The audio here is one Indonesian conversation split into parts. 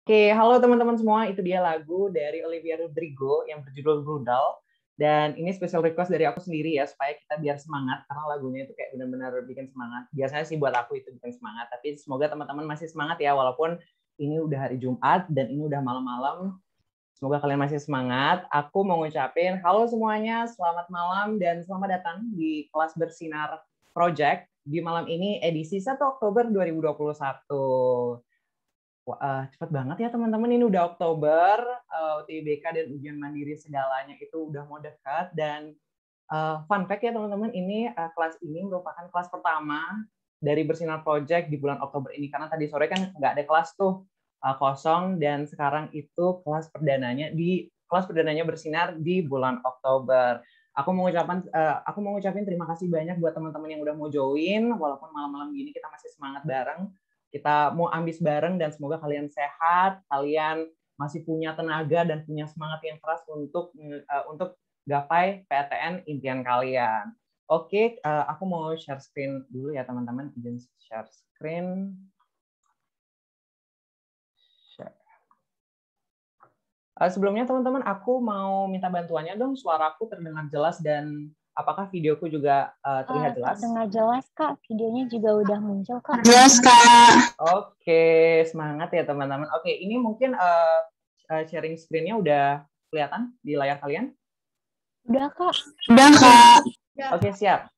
Oke, halo teman-teman semua. Itu dia lagu dari Olivia Rodrigo yang berjudul Brutal. Dan ini special request dari aku sendiri ya, supaya kita biar semangat, karena lagunya itu kayak benar-benar bikin semangat. Biasanya sih buat aku itu bikin semangat, tapi semoga teman-teman masih semangat ya, walaupun ini udah hari Jumat dan ini udah malam-malam. Semoga kalian masih semangat. Aku mau ngucapin halo semuanya, selamat malam dan selamat datang di kelas Bersinar Project di malam ini edisi 1 Oktober 2021. Cepet banget ya teman-teman, ini udah Oktober, UTBK dan ujian mandiri segalanya itu udah mau dekat. Dan fun fact ya teman-teman, ini kelas ini merupakan kelas pertama dari Bersinar Project di bulan Oktober ini, karena tadi sore kan nggak ada kelas tuh, kosong, dan sekarang itu kelas perdananya Bersinar di bulan Oktober. Aku mau ngucapin terima kasih banyak buat teman-teman yang udah mau join, walaupun malam-malam gini kita masih semangat bareng. Kita mau ambis bareng dan semoga kalian sehat, kalian masih punya tenaga dan punya semangat yang keras untuk gapai PTN impian kalian. Oke, aku mau share screen dulu ya teman-teman. Izin share screen. Sebelumnya teman-teman, aku mau minta bantuannya dong. Suaraku terdengar jelas dan apakah videoku juga terlihat jelas? Terdengar jelas, Kak. Videonya juga udah muncul, Kak. Jelas, Kak. Oke, semangat ya teman-teman. Oke, ini mungkin sharing screen-nya udah kelihatan di layar kalian? Udah, Kak. Udah, Kak. Oke, siap.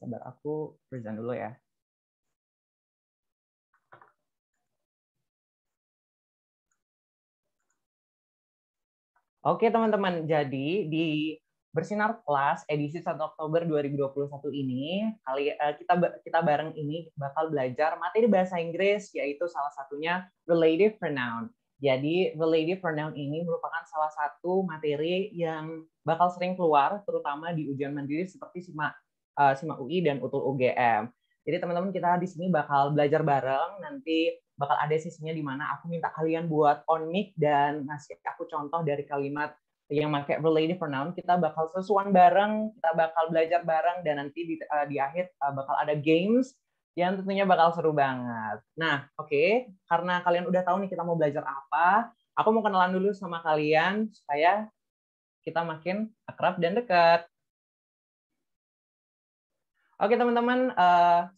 Sabar, aku present dulu ya. Oke teman-teman, jadi di Bersinar Kelas edisi 1 Oktober 2021 ini, kita bareng ini bakal belajar materi bahasa Inggris, yaitu salah satunya relative pronoun. Jadi relative pronoun ini merupakan salah satu materi yang bakal sering keluar, terutama di ujian mandiri seperti SIMA UI dan UTUL UGM. Jadi teman-teman, kita di sini bakal belajar bareng, nanti bakal ada sisinya di mana aku minta kalian buat on mic dan ngasih aku contoh dari kalimat yang pakai relative pronoun. Kita bakal sesuan bareng, kita bakal belajar bareng, dan nanti di akhir bakal ada games yang tentunya bakal seru banget. Nah, oke, karena kalian udah tahu nih kita mau belajar apa, aku mau kenalan dulu sama kalian supaya kita makin akrab dan dekat. Oke teman-teman,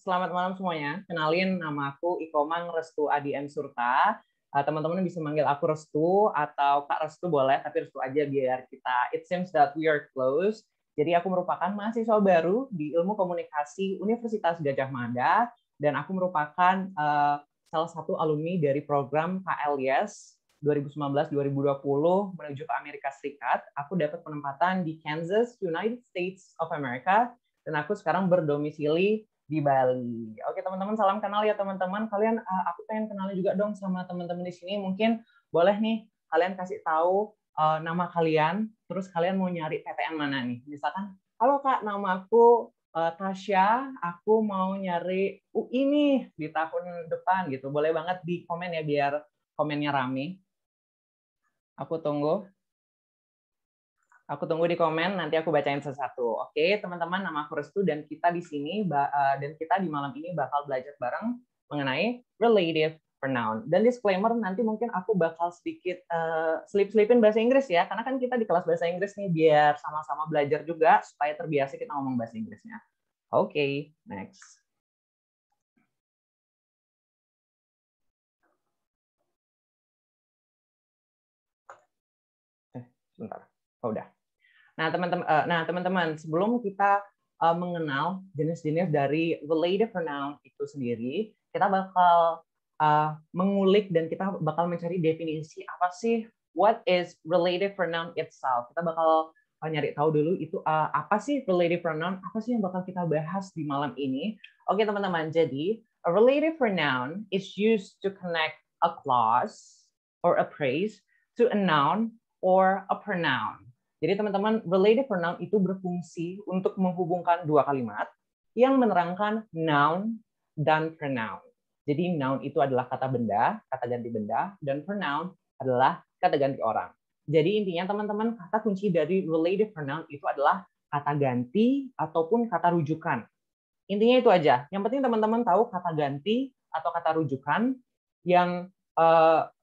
selamat malam semuanya. Kenalin, nama aku Ikomang Restu Adi M. Surta. Teman-teman bisa manggil aku Restu atau Kak Restu boleh, tapi Restu aja biar kita, it seems that we are close. Jadi aku merupakan mahasiswa baru di Ilmu Komunikasi Universitas Gadjah Mada, dan aku merupakan salah satu alumni dari program KLIS 2019-2020 menuju ke Amerika Serikat. Aku dapat penempatan di Kansas, United States of America, dan aku sekarang berdomisili di Bali. Oke teman-teman, salam kenal ya teman-teman. Kalian, aku pengen kenalin juga dong sama teman-teman di sini. Mungkin boleh nih kalian kasih tahu nama kalian, terus kalian mau nyari PTN mana nih? Misalkan, halo Kak, nama aku Tasya, aku mau nyari UI nih di tahun depan gitu. Boleh banget di komen ya biar komennya rame. Aku tunggu. Aku tunggu di komen, nanti aku bacain satu-satu. Oke, teman-teman, nama aku Restu dan kita di sini dan kita di malam ini bakal belajar bareng mengenai relative pronoun. Dan disclaimer, nanti mungkin aku bakal sedikit selip-selipin bahasa Inggris ya, karena kan kita di kelas bahasa Inggris nih, biar sama-sama belajar juga supaya terbiasa kita ngomong bahasa Inggrisnya. Oke, next. Sebentar. Oh, udah. Nah, teman-teman, sebelum kita mengenal jenis-jenis dari relative pronoun itu sendiri, kita bakal mengulik dan kita bakal mencari definisi apa sih what is relative pronoun itself. Kita bakal nyari tahu dulu itu apa sih relative pronoun, apa sih yang bakal kita bahas di malam ini. Oke, teman-teman, jadi a relative pronoun is used to connect a clause or a phrase to a noun or a pronoun. Jadi teman-teman, relative pronoun itu berfungsi untuk menghubungkan dua kalimat yang menerangkan noun dan pronoun. Jadi noun itu adalah kata benda, kata ganti benda, dan pronoun adalah kata ganti orang. Jadi intinya teman-teman, kata kunci dari relative pronoun itu adalah kata ganti ataupun kata rujukan. Intinya itu aja. Yang penting teman-teman tahu kata ganti atau kata rujukan yang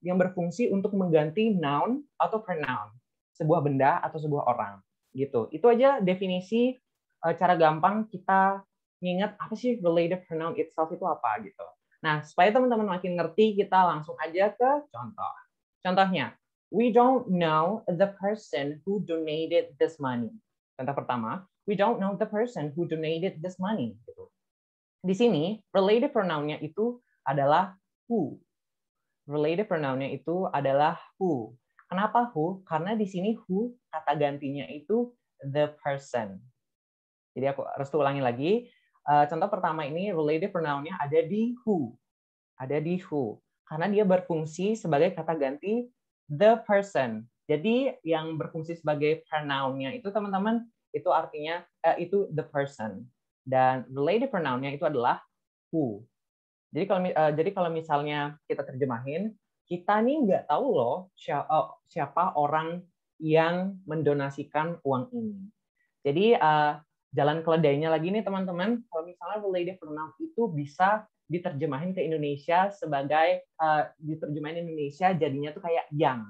yang berfungsi untuk mengganti noun atau pronoun, sebuah benda atau sebuah orang, gitu. Itu aja definisi cara gampang kita nginget apa sih relative pronoun itself itu apa gitu. Nah, supaya teman-teman makin ngerti, kita langsung aja ke contoh. Contohnya, we don't know the person who donated this money. Contoh pertama, we don't know the person who donated this money. Gitu. Di sini, relative pronoun-nya itu adalah who. Relative pronoun-nya itu adalah who. Kenapa who? Karena di sini who kata gantinya itu the person. Jadi aku harus ulangi lagi. Contoh pertama ini relative pronoun-nya ada di who. Ada di who. Karena dia berfungsi sebagai kata ganti the person. Jadi yang berfungsi sebagai pronoun-nya itu teman-teman itu artinya itu the person. Dan relative pronoun-nya itu adalah who. Jadi kalau misalnya kita terjemahin, kita nih nggak tahu loh siapa orang yang mendonasikan uang ini. Jadi jalan keledainya lagi nih teman-teman, kalau misalnya relative pronoun itu bisa diterjemahin ke Indonesia sebagai diterjemahin Indonesia jadinya tuh kayak yang,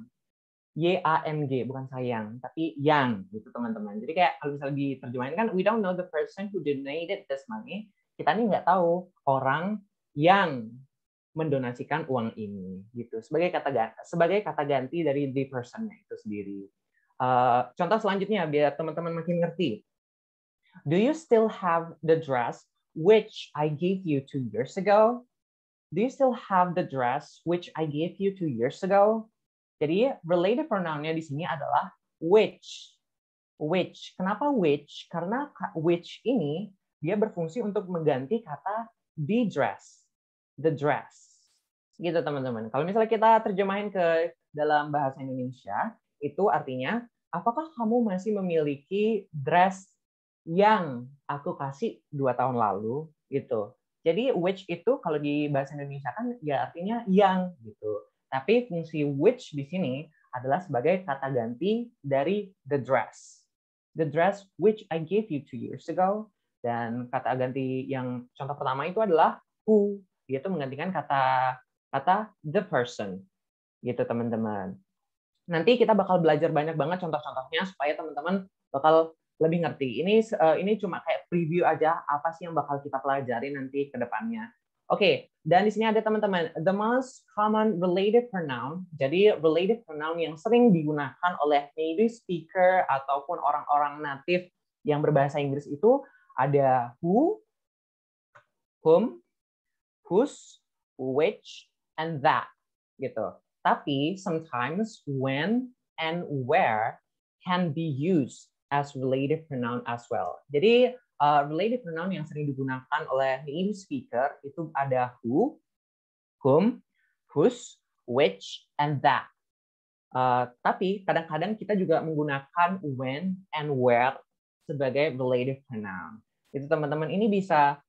Y-A-N-G, bukan sayang, tapi yang gitu teman-teman. Jadi kayak kalau misalnya diterjemahin kan, we don't know the person who donated this money. Kita nih nggak tahu orang yang mendonasikan uang ini gitu sebagai kata ganti dari the person-nya itu sendiri. Contoh selanjutnya biar teman-teman makin ngerti. Do you still have the dress which I gave you 2 years ago? Do you still have the dress which I gave you 2 years ago? Jadi relative pronoun-nya di sini adalah which. Which. Kenapa which? Karena which ini dia berfungsi untuk mengganti kata the dress. The dress. Gitu teman-teman. Kalau misalnya kita terjemahin ke dalam bahasa Indonesia, itu artinya, apakah kamu masih memiliki dress yang aku kasih 2 tahun lalu? Gitu. Jadi which itu kalau di bahasa Indonesia kan ya artinya yang gitu. Tapi fungsi which di sini adalah sebagai kata ganti dari the dress. The dress which I gave you 2 years ago. Dan kata ganti yang contoh pertama itu adalah who. Dia itu menggantikan kata the person. Gitu teman-teman. Nanti kita bakal belajar banyak banget contoh-contohnya supaya teman-teman bakal lebih ngerti. Ini cuma kayak preview aja apa sih yang bakal kita pelajari nanti ke depannya. Oke, dan di sini ada teman-teman, the most common relative pronoun. Jadi relative pronoun yang sering digunakan oleh native speaker ataupun orang-orang native yang berbahasa Inggris itu ada who, whom, whose, which, and that. Gitu. Tapi sometimes when and where can be used as relative pronoun as well. Jadi relative pronoun yang sering digunakan oleh native speaker itu ada who, whom, whose, which, and that. Tapi kadang-kadang kita juga menggunakan when and where sebagai relative pronoun. Itu teman-teman, ini bisa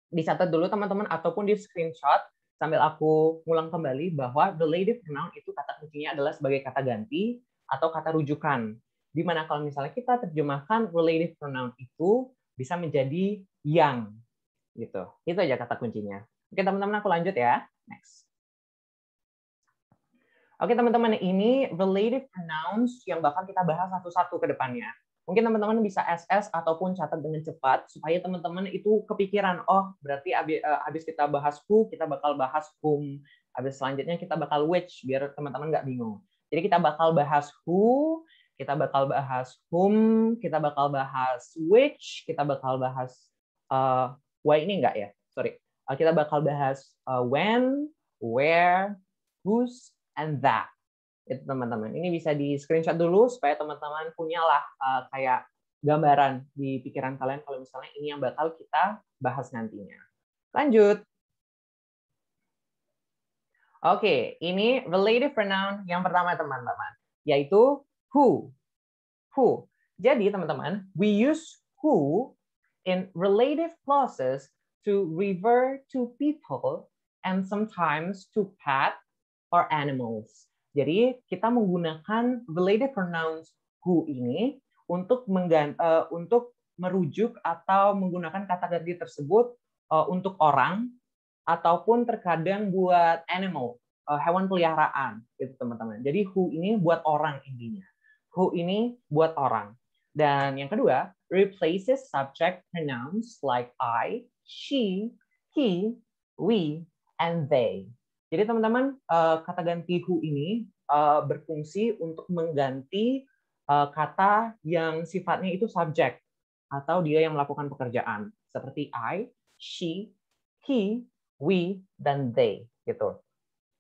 dicatat dulu teman-teman ataupun di screenshot sambil aku ngulang kembali bahwa relative pronoun itu kata kuncinya adalah sebagai kata ganti atau kata rujukan. Di mana kalau misalnya kita terjemahkan relative pronoun itu bisa menjadi yang gitu. Itu aja kata kuncinya. Oke teman-teman, aku lanjut ya. Next. Oke teman-teman, ini relative pronouns yang bakal kita bahas satu-satu ke depannya. Mungkin teman-teman bisa SS ataupun catat dengan cepat supaya teman-teman itu kepikiran, oh berarti habis kita bahas who, kita bakal bahas whom. Habis selanjutnya kita bakal which, biar teman-teman nggak bingung. Jadi kita bakal bahas who, kita bakal bahas whom, kita bakal bahas which, kita bakal bahas why ini enggak ya? Sorry. Kita bakal bahas when, where, whose, and that. Itu teman-teman. Ini bisa di screenshot dulu supaya teman-teman punyalah kayak gambaran di pikiran kalian kalau misalnya ini yang bakal kita bahas nantinya. Lanjut. Oke, ini relative pronoun yang pertama teman-teman, yaitu who. Who. Jadi teman-teman, we use who in relative clauses to refer to people and sometimes to pet or animals. Jadi kita menggunakan relative pronouns who ini untuk merujuk atau menggunakan kata ganti tersebut untuk orang ataupun terkadang buat animal. hewan peliharaan, gitu teman-teman. Jadi who ini buat orang intinya. Who ini buat orang. Dan yang kedua, replaces subject pronouns like I, she, he, we, and they. Jadi teman-teman, kata ganti who ini berfungsi untuk mengganti kata yang sifatnya itu subjek atau dia yang melakukan pekerjaan seperti I, she, he, we, dan they gitu.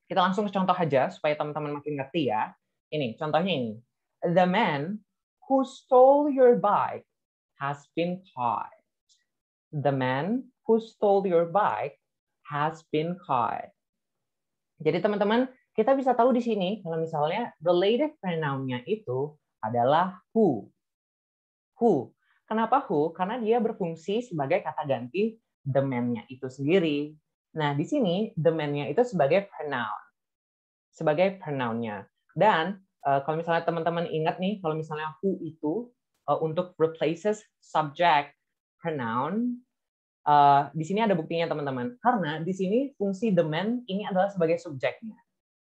Kita langsung ke contoh aja supaya teman-teman makin ngerti ya. Ini contohnya ini. The man who stole your bike has been caught. The man who stole your bike has been caught. Jadi teman-teman, kita bisa tahu di sini kalau misalnya relative pronoun-nya itu adalah who. Who. Kenapa who? Karena dia berfungsi sebagai kata ganti the man-nya itu sendiri. Nah, di sini the man-nya itu sebagai pronoun. Sebagai pronoun-nya. Dan kalau misalnya teman-teman ingat nih, kalau misalnya who itu untuk replaces subject pronoun, di sini ada buktinya teman-teman. Karena di sini fungsi the man ini adalah sebagai subjeknya.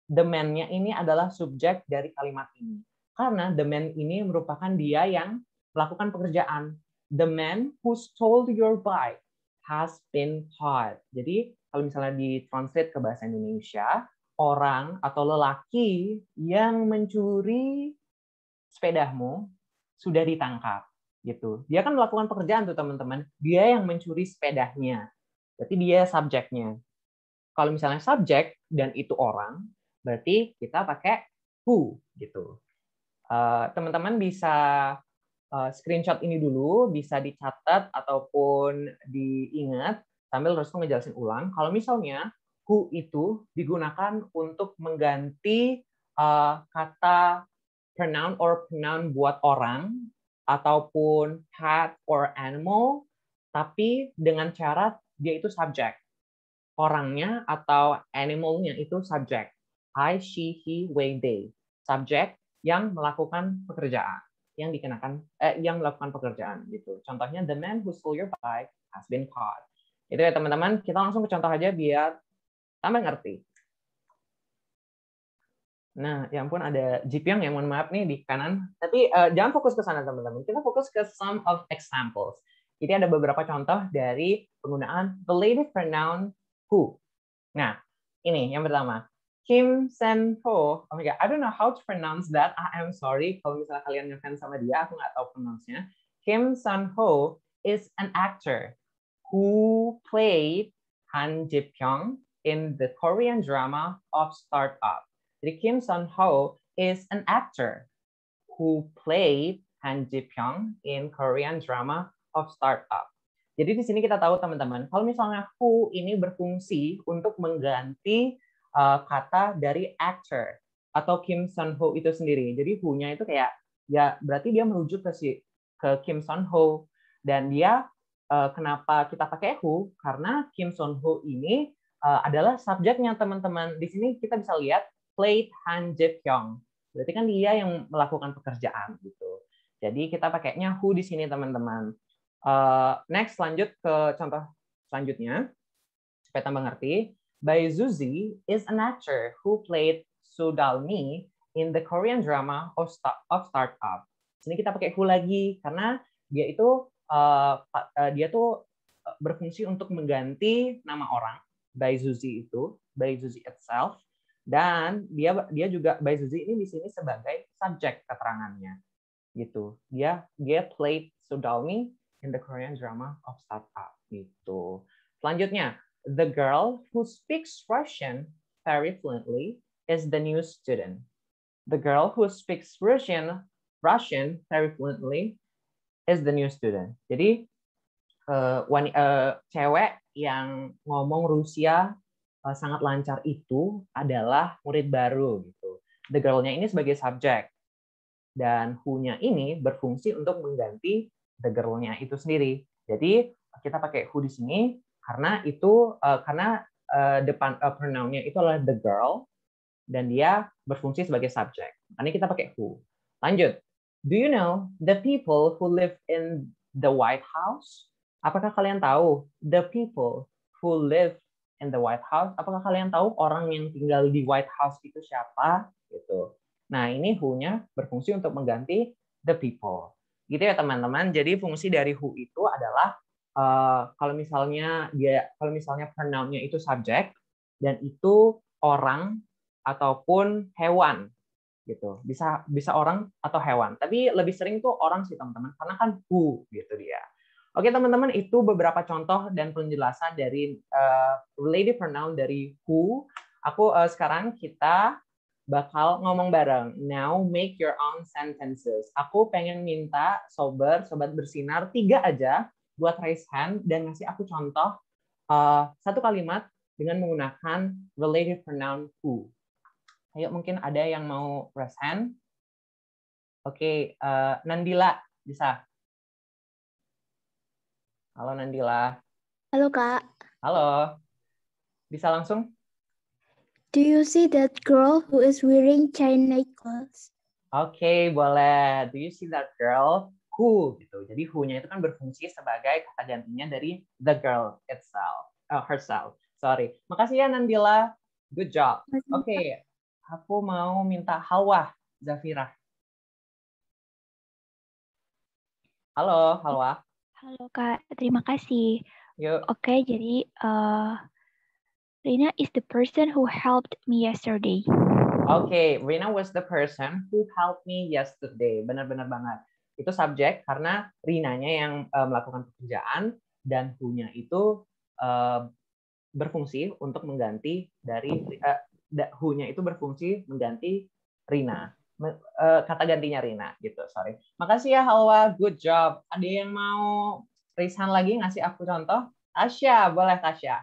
The man-nya ini adalah subjek dari kalimat ini. Karena the man ini merupakan dia yang melakukan pekerjaan. The man who stole your bike has been caught. Jadi kalau misalnya ditranslate ke bahasa Indonesia, orang atau lelaki yang mencuri sepedamu sudah ditangkap. Gitu. Dia kan melakukan pekerjaan tuh teman-teman. Dia yang mencuri sepedanya. Berarti dia subjeknya. Kalau misalnya subjek dan itu orang, berarti kita pakai who gitu. Teman-teman bisa screenshot ini dulu, bisa dicatat ataupun diingat sambil Restu ngejelasin ulang. Kalau misalnya who itu digunakan untuk mengganti kata pronoun or pronoun buat orang ataupun pet or animal, tapi dengan syarat dia itu subjek. Orangnya atau animalnya itu subjek. I, she, he, we, they. Subjek yang melakukan pekerjaan, yang melakukan pekerjaan gitu. Contohnya the man who stole your bike has been caught. Itu ya teman-teman. Kita langsung ke contoh aja biar tambah ngerti. Nah, ya ampun ada Jipyong yang mohon maaf nih di kanan. Tapi jangan fokus ke sana teman-teman. Kita fokus ke some of examples. Jadi ada beberapa contoh dari penggunaan relative pronoun who. Nah, ini yang pertama. Kim Sen Ho. Oh my god, I don't know how to pronounce that. I am sorry kalau misalnya kalian ngefans sama dia, aku nggak tahu pronounce-nya. Kim Sun Ho is an actor who played Han Ji Pyong in the Korean drama of Startup. Jadi Kim Sun Ho is an actor who played Han Ji Pyong in Korean drama of Startup. Jadi di sini kita tahu teman-teman, kalau misalnya who ini berfungsi untuk mengganti kata dari actor atau Kim Sun Ho itu sendiri. Jadi who-nya itu kayak ya berarti dia merujuk ke Kim Sun Ho dan dia kenapa kita pakai who? Karena Kim Sun Ho ini adalah subjeknya teman-teman. Di sini kita bisa lihat played Han Ji Pyong. Berarti kan dia yang melakukan pekerjaan gitu. Jadi kita pakainya who di sini teman-teman. Next lanjut ke contoh selanjutnya supaya tambah ngerti. Bae Suzy is an actor who played Soo Dal-mi in the Korean drama of Startup. Sini kita pakai who lagi karena dia itu dia tuh berfungsi untuk mengganti nama orang Bae Suzy itu, Bae Suzy itself, dan dia juga Bae Suzy ini di sini sebagai subjek keterangannya gitu. Dia played Soo Dal-mi in the Korean drama of Startup gitu. Selanjutnya, the girl who speaks Russian very fluently is the new student. The girl who speaks Russian very fluently is the new student. Jadi cewek yang ngomong Rusia sangat lancar itu adalah murid baru gitu. The girl-nya ini sebagai subjek dan who-nya ini berfungsi untuk mengganti the girl-nya itu sendiri. Jadi kita pakai who di sini karena depan pronoun-nya itu adalah the girl dan dia berfungsi sebagai subjek. Makanya kita pakai who. Lanjut. Do you know the people who live in the White House? Apakah kalian tahu the people who live in the White House. Apakah kalian tahu orang yang tinggal di White House itu siapa? Gitu. Nah, ini who-nya berfungsi untuk mengganti the people. Gitu ya teman-teman. Jadi fungsi dari who itu adalah kalau misalnya pronoun-nya itu subject dan itu orang ataupun hewan gitu. Bisa orang atau hewan. Tapi lebih sering tuh orang sih teman-teman karena kan who gitu dia. Oke teman-teman, itu beberapa contoh dan penjelasan dari relative pronoun dari who. Sekarang kita bakal ngomong bareng. Now make your own sentences. Aku pengen minta sobat bersinar 3 aja buat raise hand dan ngasih aku contoh satu kalimat dengan menggunakan relative pronoun who. Ayo, mungkin ada yang mau raise hand. Oke, Nandila bisa. Halo Nandila. Halo Kak. Halo. Bisa langsung? Do you see that girl who is wearing Chinese clothes? Oke, boleh. Do you see that girl? Who gitu. Jadi who-nya itu kan berfungsi sebagai kata gantinya dari the girl herself. Sorry. Makasih ya Nandila. Good job. Oke. Aku mau minta Halwa Zafira. Halo, Halwa. Halo Kak, terima kasih. Yuk. Oke, jadi Rina is the person who helped me yesterday. Oke, Rina was the person who helped me yesterday. Benar-benar banget. Itu subjek karena Rinanya yang melakukan pekerjaan dan who-nya itu berfungsi untuk mengganti dari who-nya itu berfungsi mengganti Rina. Kata gantinya Rina gitu, sorry. Makasih ya Halwa, good job. Ada yang mau raise hand lagi ngasih aku contoh? Tasya, boleh Tasya.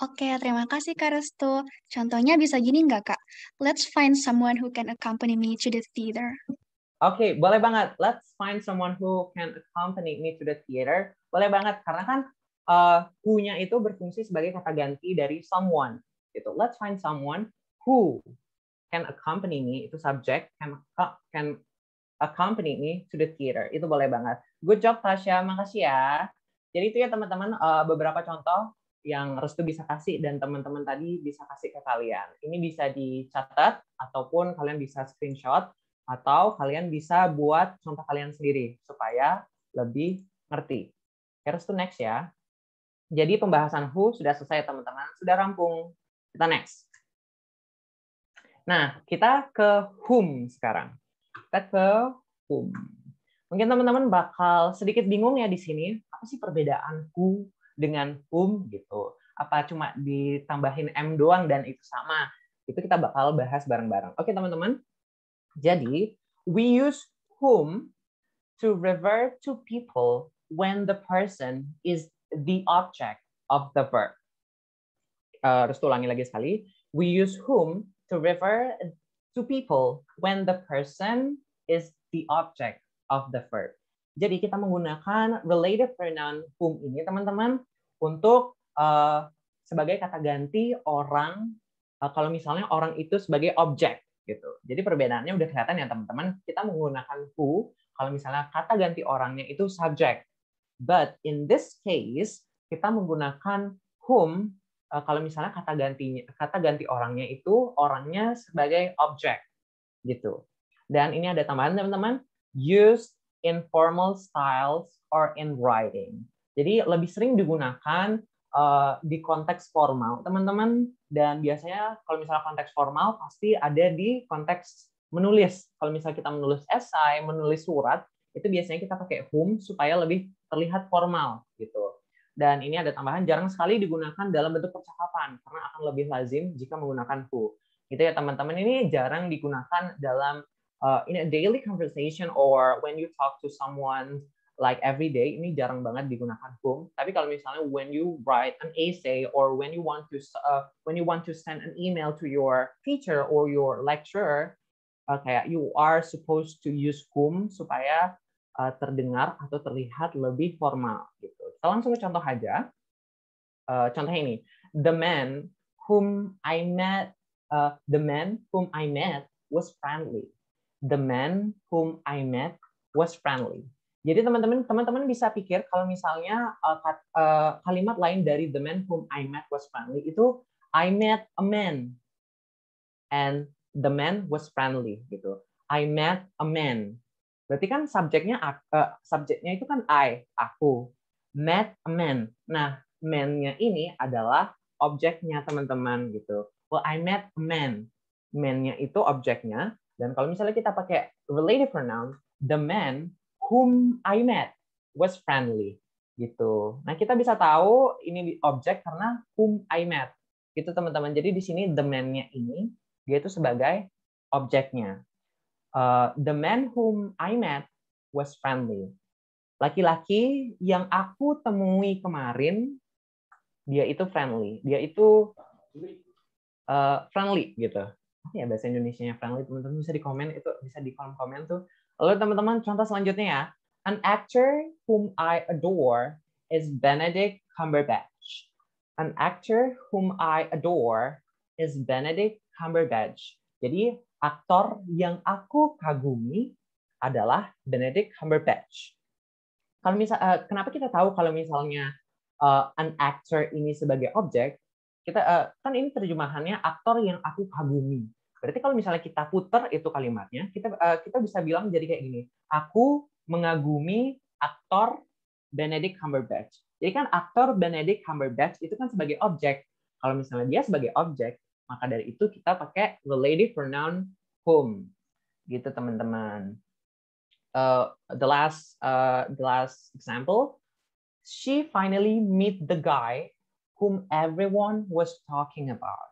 Oke, terima kasih Kak Restu. Contohnya bisa gini nggak Kak? Let's find someone who can accompany me to the theater. Oke, boleh banget. Let's find someone who can accompany me to the theater. Boleh banget, karena kan who-nya itu berfungsi sebagai kata ganti dari someone. Gitu. Let's find someone who can accompany me, itu subject, can accompany me to the theater. Itu boleh banget. Good job, Tasya. Makasih ya. Jadi itu ya teman-teman, beberapa contoh yang Restu bisa kasih dan teman-teman tadi bisa kasih ke kalian. Ini bisa dicatat ataupun kalian bisa screenshot atau kalian bisa buat contoh kalian sendiri supaya lebih ngerti. Restu next ya. Jadi pembahasan who sudah selesai teman-teman, sudah rampung. Kita next. Nah, kita ke whom sekarang. Kita ke whom. Mungkin teman-teman bakal sedikit bingung ya di sini, apa sih perbedaan who dengan whom gitu. Apa cuma ditambahin M doang dan itu sama? Itu kita bakal bahas bareng-bareng. Oke teman-teman. Jadi, we use whom to refer to people when the person is the object of the verb. Terus ulangi lagi sekali. We use whom to refer to people when the person is the object of the verb. Jadi kita menggunakan relative pronoun whom ini teman-teman untuk sebagai kata ganti orang kalau misalnya orang itu sebagai objek gitu. Jadi perbedaannya udah kelihatan ya teman-teman. Kita menggunakan who kalau misalnya kata ganti orangnya itu subject. But in this case kita menggunakan whom kalau misalnya kata ganti orangnya itu orangnya sebagai objek gitu. Dan ini ada tambahan teman-teman, used in formal styles or in writing. Jadi lebih sering digunakan di konteks formal, teman-teman. Dan biasanya kalau misalnya konteks formal pasti ada di konteks menulis. Kalau misalnya kita menulis esai, menulis surat, itu biasanya kita pakai whom supaya lebih terlihat formal gitu. Dan ini ada tambahan, jarang sekali digunakan dalam bentuk percakapan karena akan lebih lazim jika menggunakan who. Gitu ya teman-teman. Ini jarang digunakan dalam in a daily conversation or when you talk to someone like every day, ini jarang banget digunakan whom. Tapi kalau misalnya when you write an essay or when you want to send an email to your teacher or your lecturer, kayak you are supposed to use whom supaya terdengar atau terlihat lebih formal gitu. Kita langsung ke contoh aja. Contohnya ini, the man whom I met was friendly. The man whom I met was friendly. Jadi teman-teman bisa pikir kalau misalnya kalimat lain dari the man whom I met was friendly itu I met a man and the man was friendly gitu. I met a man. Berarti kan subjeknya itu kan aku. Met a man. Nah, man-nya ini adalah objeknya teman-teman gitu. Well, I met a man. Man-nya itu objeknya. Dan kalau misalnya kita pakai relative pronoun, the man whom I met was friendly gitu. Nah, kita bisa tahu ini objek karena whom I met. Gitu teman-teman. Jadi di sini the man-nya ini dia itu sebagai objeknya. The man whom I met was friendly. Laki-laki yang aku temui kemarin dia itu friendly. Dia itu friendly gitu. Apa ya bahasa Indonesianya friendly? Teman-teman bisa di komen, itu bisa di kolom komen tuh. Lalu teman-teman contoh selanjutnya ya. An actor whom I adore is Benedict Cumberbatch. An actor whom I adore is Benedict Cumberbatch. Jadi aktor yang aku kagumi adalah Benedict Cumberbatch. Kalau kenapa kita tahu kalau misalnya an actor ini sebagai objek? Kita kan ini terjemahannya aktor yang aku kagumi. Berarti kalau misalnya kita putar itu kalimatnya, kita bisa bilang jadi kayak gini. Aku mengagumi aktor Benedict Cumberbatch. Jadi kan aktor Benedict Cumberbatch itu kan sebagai objek. Kalau misalnya dia sebagai objek, maka dari itu kita pakai relative pronoun whom. Gitu teman-teman. The last example, she finally meet the guy whom everyone was talking about.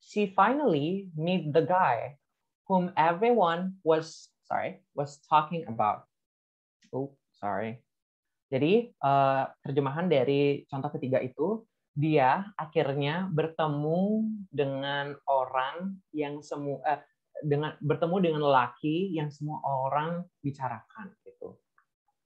She finally meet the guy whom everyone was talking about. Oh, sorry. Jadi terjemahan dari contoh ketiga itu, dia akhirnya bertemu dengan orang yang bertemu dengan lelaki yang semua orang bicarakan gitu.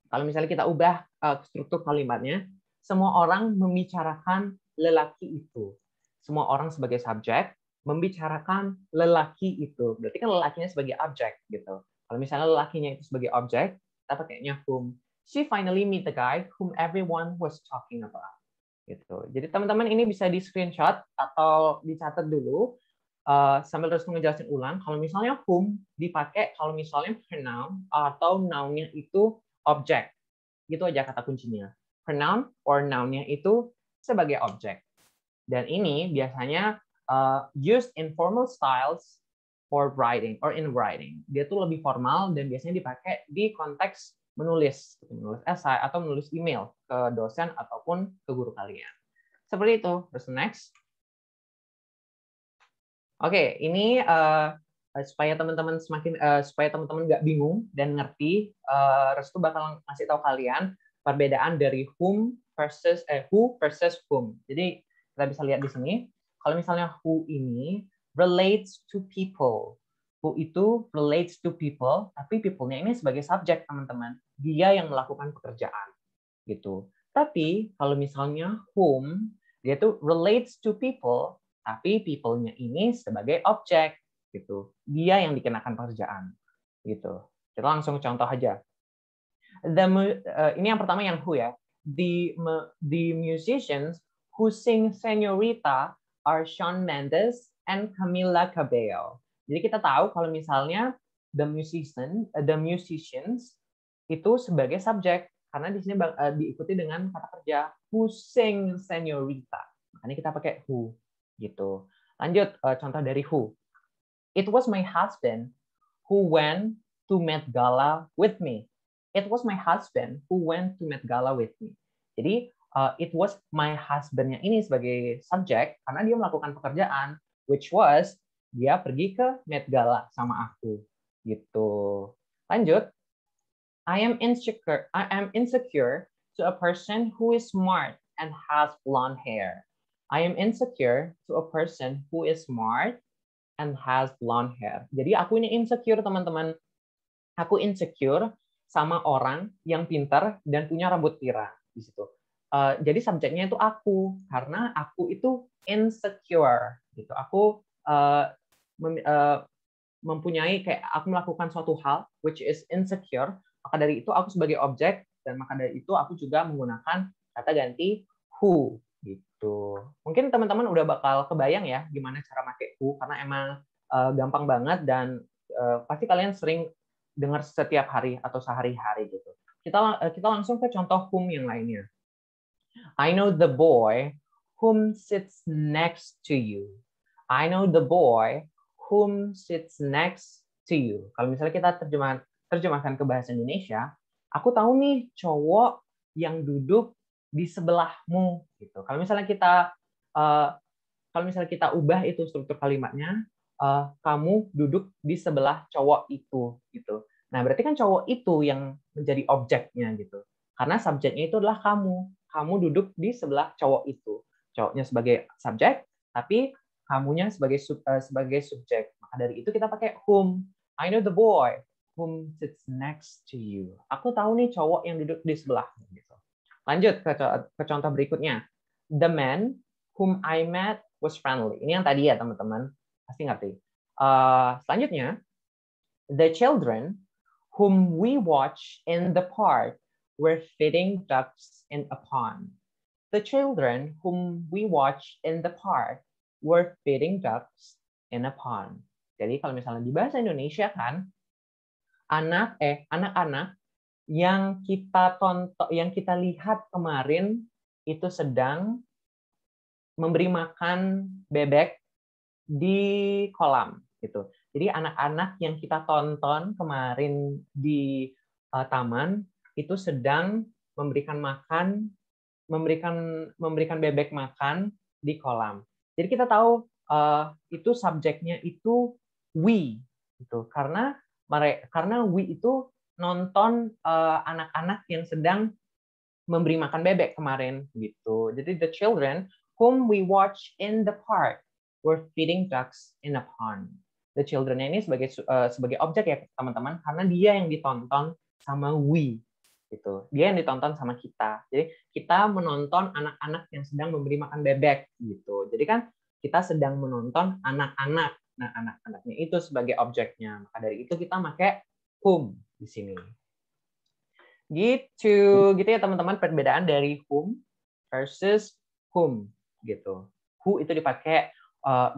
Kalau misalnya kita ubah struktur kalimatnya, semua orang membicarakan lelaki itu. Semua orang sebagai subjek membicarakan lelaki itu. Berarti kan lelakinya sebagai objek gitu. Kalau misalnya lelakinya itu sebagai objek, kita pakainya whom. She finally meet the guy whom everyone was talking about. Gitu. Jadi teman-teman ini bisa di screenshot atau dicatat dulu sambil terus ngejelasin ulang. Kalau misalnya whom dipakai kalau misalnya pronoun atau noun-nya itu objek. Gitu aja kata kuncinya. Pronoun or noun-nya itu sebagai objek. Dan ini biasanya used in formal styles or writing or in writing. Dia tuh lebih formal dan biasanya dipakai di konteks menulis esai atau menulis email ke dosen ataupun ke guru kalian. Seperti itu. Terus next. Oke, ini supaya teman-teman nggak bingung dan ngerti, Restu bakal ngasih tahu kalian perbedaan dari who versus whom. Jadi kita bisa lihat di sini, kalau misalnya who ini relates to people. Who itu relates to people, tapi people-nya ini sebagai subjek, teman-teman. Dia yang melakukan pekerjaan. Gitu. Tapi kalau misalnya whom, dia tuh relates to people, tapi people-nya ini sebagai objek. Gitu. Dia yang dikenakan pekerjaan. Gitu. Kita langsung contoh aja. Ini yang pertama yang who ya. The musicians who sing Señorita are Shawn Mendes and Camila Cabello. Jadi kita tahu kalau misalnya the musicians itu sebagai subjek karena di sini diikuti dengan kata kerja who sing Señorita. Makanya kita pakai who gitu. Lanjut contoh dari who. It was my husband who went to Met Gala with me. It was my husband who went to Met Gala with me. Jadi it was my husband-nya ini sebagai subjek karena dia melakukan pekerjaan which was dia pergi ke Met Gala sama aku gitu. Lanjut. I am insecure to a person who is smart and has blonde hair. I am insecure to a person who is smart and has blonde hair. Jadi aku ini insecure, teman-teman. Aku insecure sama orang yang pintar dan punya rambut pirang di situ. Jadi subjeknya itu aku karena aku itu insecure gitu. Aku mempunyai kayak aku melakukan suatu hal which is insecure Maka dari itu aku sebagai objek, dan maka dari itu aku juga menggunakan kata ganti who gitu. Mungkin teman-teman udah bakal kebayang ya gimana cara pakai who, karena emang gampang banget dan pasti kalian sering dengar setiap hari atau sehari-hari gitu. Kita langsung ke contoh whom yang lainnya. I know the boy whom sits next to you. I know the boy whom sits next to you. Kalau misalnya kita terjemahkan ke bahasa Indonesia, aku tahu nih cowok yang duduk di sebelahmu gitu. Kalau misalnya kita ubah itu struktur kalimatnya, kamu duduk di sebelah cowok itu gitu. Nah, berarti kan cowok itu yang menjadi objeknya gitu. Karena subjeknya itu adalah kamu. Kamu duduk di sebelah cowok itu. Cowoknya sebagai subjek, tapi kamunya sebagai subjek. Maka dari itu kita pakai whom. I know the boy whom sits next to you. Aku tahu nih cowok yang duduk di sebelahmu gitu. Lanjut ke contoh berikutnya. The man whom I met was friendly. Ini yang tadi ya teman-teman, pasti ngerti. Selanjutnya, the children whom we watch in the park were feeding ducks in a pond. The children whom we watch in the park were feeding ducks in a pond. Jadi kalau misalnya di bahasa Indonesia kan, anak-anak yang kita lihat kemarin itu sedang memberi makan bebek di kolam gitu. Jadi anak-anak yang kita tonton kemarin di taman itu sedang memberikan bebek makan di kolam. Jadi kita tahu itu subjeknya itu we gitu. Karena we itu nonton anak-anak yang sedang memberi makan bebek kemarin gitu. Jadi the children whom we watch in the park were feeding ducks in a pond. The children ini sebagai objek ya teman-teman, karena dia yang ditonton sama we gitu. Dia yang ditonton sama kita. Jadi kita menonton anak-anak yang sedang memberi makan bebek gitu. Jadi kan kita sedang menonton anak-anak. Nah, anak-anaknya itu sebagai objeknya. Maka dari itu kita pakai whom di sini. Gitu ya teman-teman, perbedaan dari whom versus whom gitu. Who itu dipakai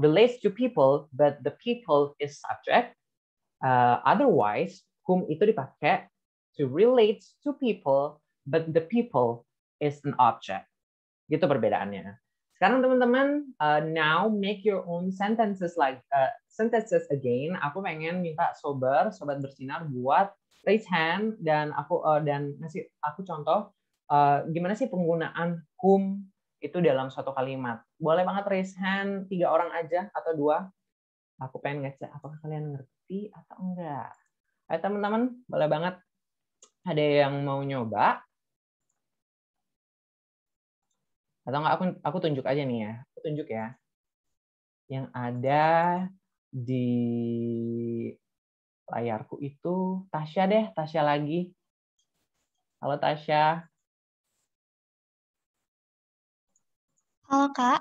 relates to people, but the people is subject. Otherwise, whom itu dipakai to relate to people, but the people is an object. Gitu perbedaannya. Sekarang teman-teman, now make your own sentences again. Aku pengen minta sobat bersinar buat raise hand dan ngasih aku contoh gimana sih penggunaan whom itu dalam suatu kalimat. Boleh banget raise hand 3 orang aja atau 2. Aku pengen ngecek apakah kalian ngerti atau enggak. Ayo teman-teman, boleh banget. Ada yang mau nyoba? Atau enggak aku tunjuk aja nih ya. Aku tunjuk ya. Yang ada di layarku itu Tasya deh, Tasya lagi. Halo Tasya. Halo Kak,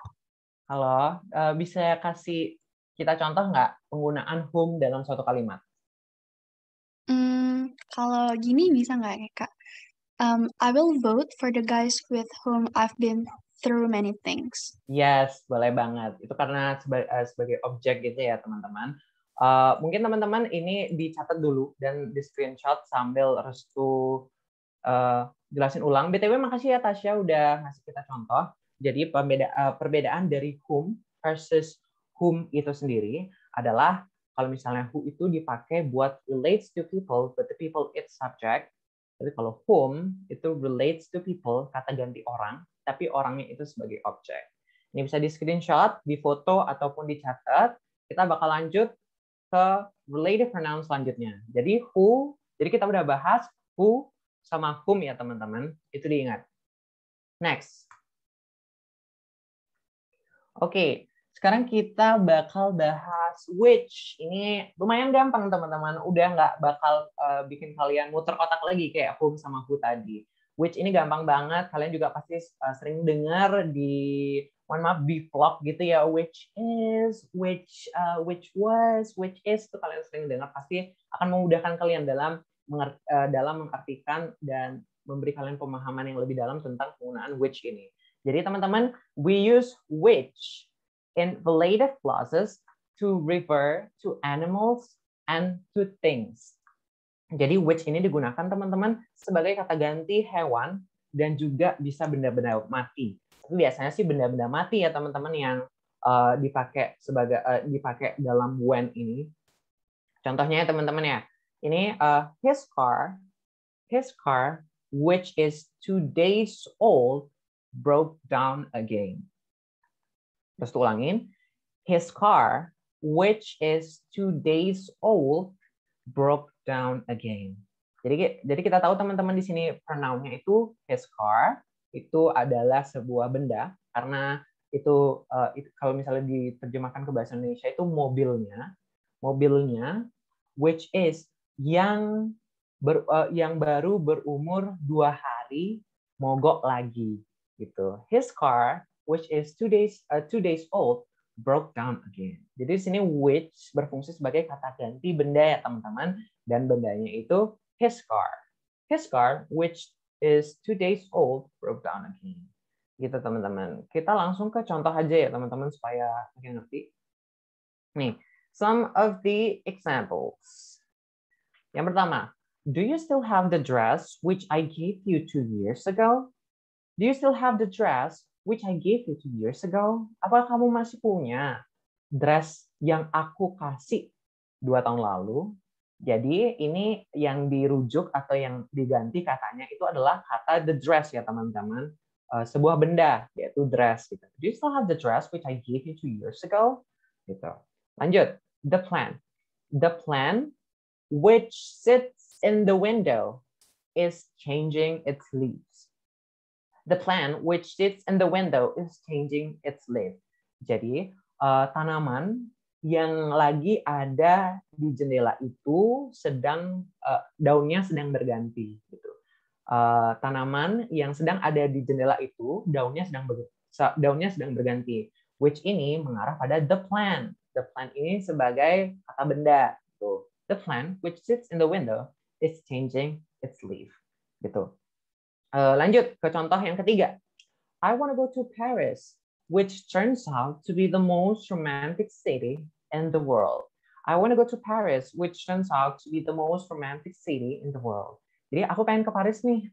Halo, bisa kasih kita contoh nggak penggunaan whom dalam suatu kalimat? kalau gini bisa nggak ya Kak? I will vote for the guys with whom I've been through many things. Yes, boleh banget. Itu karena sebagai objek gitu ya teman-teman. Mungkin teman-teman ini dicatat dulu dan di screenshot sambil Restu jelasin ulang. BTW makasih ya Tasya udah ngasih kita contoh. Jadi perbedaan dari whom versus whom itu sendiri adalah kalau misalnya who itu dipakai buat relates to people, but the people it's subject. Jadi kalau whom itu relates to people, kata ganti orang, tapi orangnya itu sebagai objek. Ini bisa di screenshot, di foto, ataupun dicatat. Kita bakal lanjut ke relative pronoun selanjutnya. Jadi kita udah bahas who sama whom ya teman-teman. Itu diingat. Next. Oke, sekarang kita bakal bahas which. Ini lumayan gampang teman-teman. Udah nggak bakal bikin kalian muter otak lagi kayak whom sama who tadi. Which ini gampang banget. Kalian juga pasti sering dengar di vlog gitu ya. Which is, which was, which is. Itu kalian sering dengar. Pasti akan memudahkan kalian dalam dalam mengartikan dan memberi kalian pemahaman yang lebih dalam tentang penggunaan which ini. Jadi teman-teman, we use which in relative clauses to refer to animals and to things. Jadi which ini digunakan teman-teman sebagai kata ganti hewan dan juga bisa benda-benda mati. Tapi biasanya sih benda-benda mati ya teman-teman yang dipakai dalam when ini. Contohnya ya teman-teman ya. Ini his car which is 2 days old broke down again. Terus ulangin, his car which is 2 days old broke down again. Jadi kita tahu teman-teman di sini pronounnya itu his car itu adalah sebuah benda karena itu kalau misalnya diterjemahkan ke bahasa Indonesia itu mobilnya which is yang baru berumur 2 hari mogok lagi gitu. His car which is 2 days old broke down again. Jadi di sini which berfungsi sebagai kata ganti benda ya teman-teman, dan bendanya itu his car. His car which is 2 days old broke down again. Gitu teman-teman. Kita langsung ke contoh aja ya teman-teman supaya makin ngerti. Nih, some of the examples. Yang pertama, do you still have the dress which I gave you 2 years ago? Do you still have the dress which I gave you 2 years ago? Apakah kamu masih punya dress yang aku kasih 2 tahun lalu? Jadi ini yang dirujuk atau yang diganti katanya itu adalah kata the dress ya teman-teman. Sebuah benda yaitu dress gitu. Do you still have the dress which I gave you 2 years ago? Gitu. Lanjut, the plan. The plan which sits in the window is changing its leaves. The plant which sits in the window is changing its leaf. Jadi tanaman yang lagi ada di jendela itu daunnya sedang berganti. Gitu. Tanaman yang sedang ada di jendela itu daunnya sedang berganti. Which ini mengarah pada the plant. The plant ini sebagai kata benda. Gitu. The plant which sits in the window is changing its leaf. Gitu. Lanjut ke contoh yang ketiga. I want to go to Paris, which turns out to be the most romantic city in the world. I want to go to Paris, which turns out to be the most romantic city in the world. Jadi aku pengen ke Paris nih,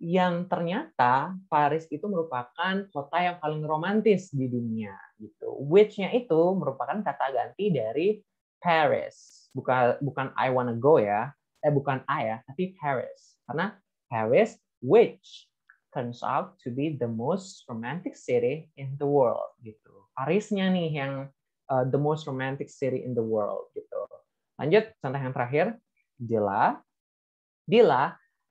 yang ternyata Paris itu merupakan kota yang paling romantis di dunia. Gitu. Which-nya itu merupakan kata ganti dari Paris, bukan I wanna go ya, bukan I ya, tapi Paris. Karena Paris, which turns out to be the most romantic city in the world, gitu. Parisnya nih yang the most romantic city in the world, gitu. Lanjut, contoh yang terakhir, Dila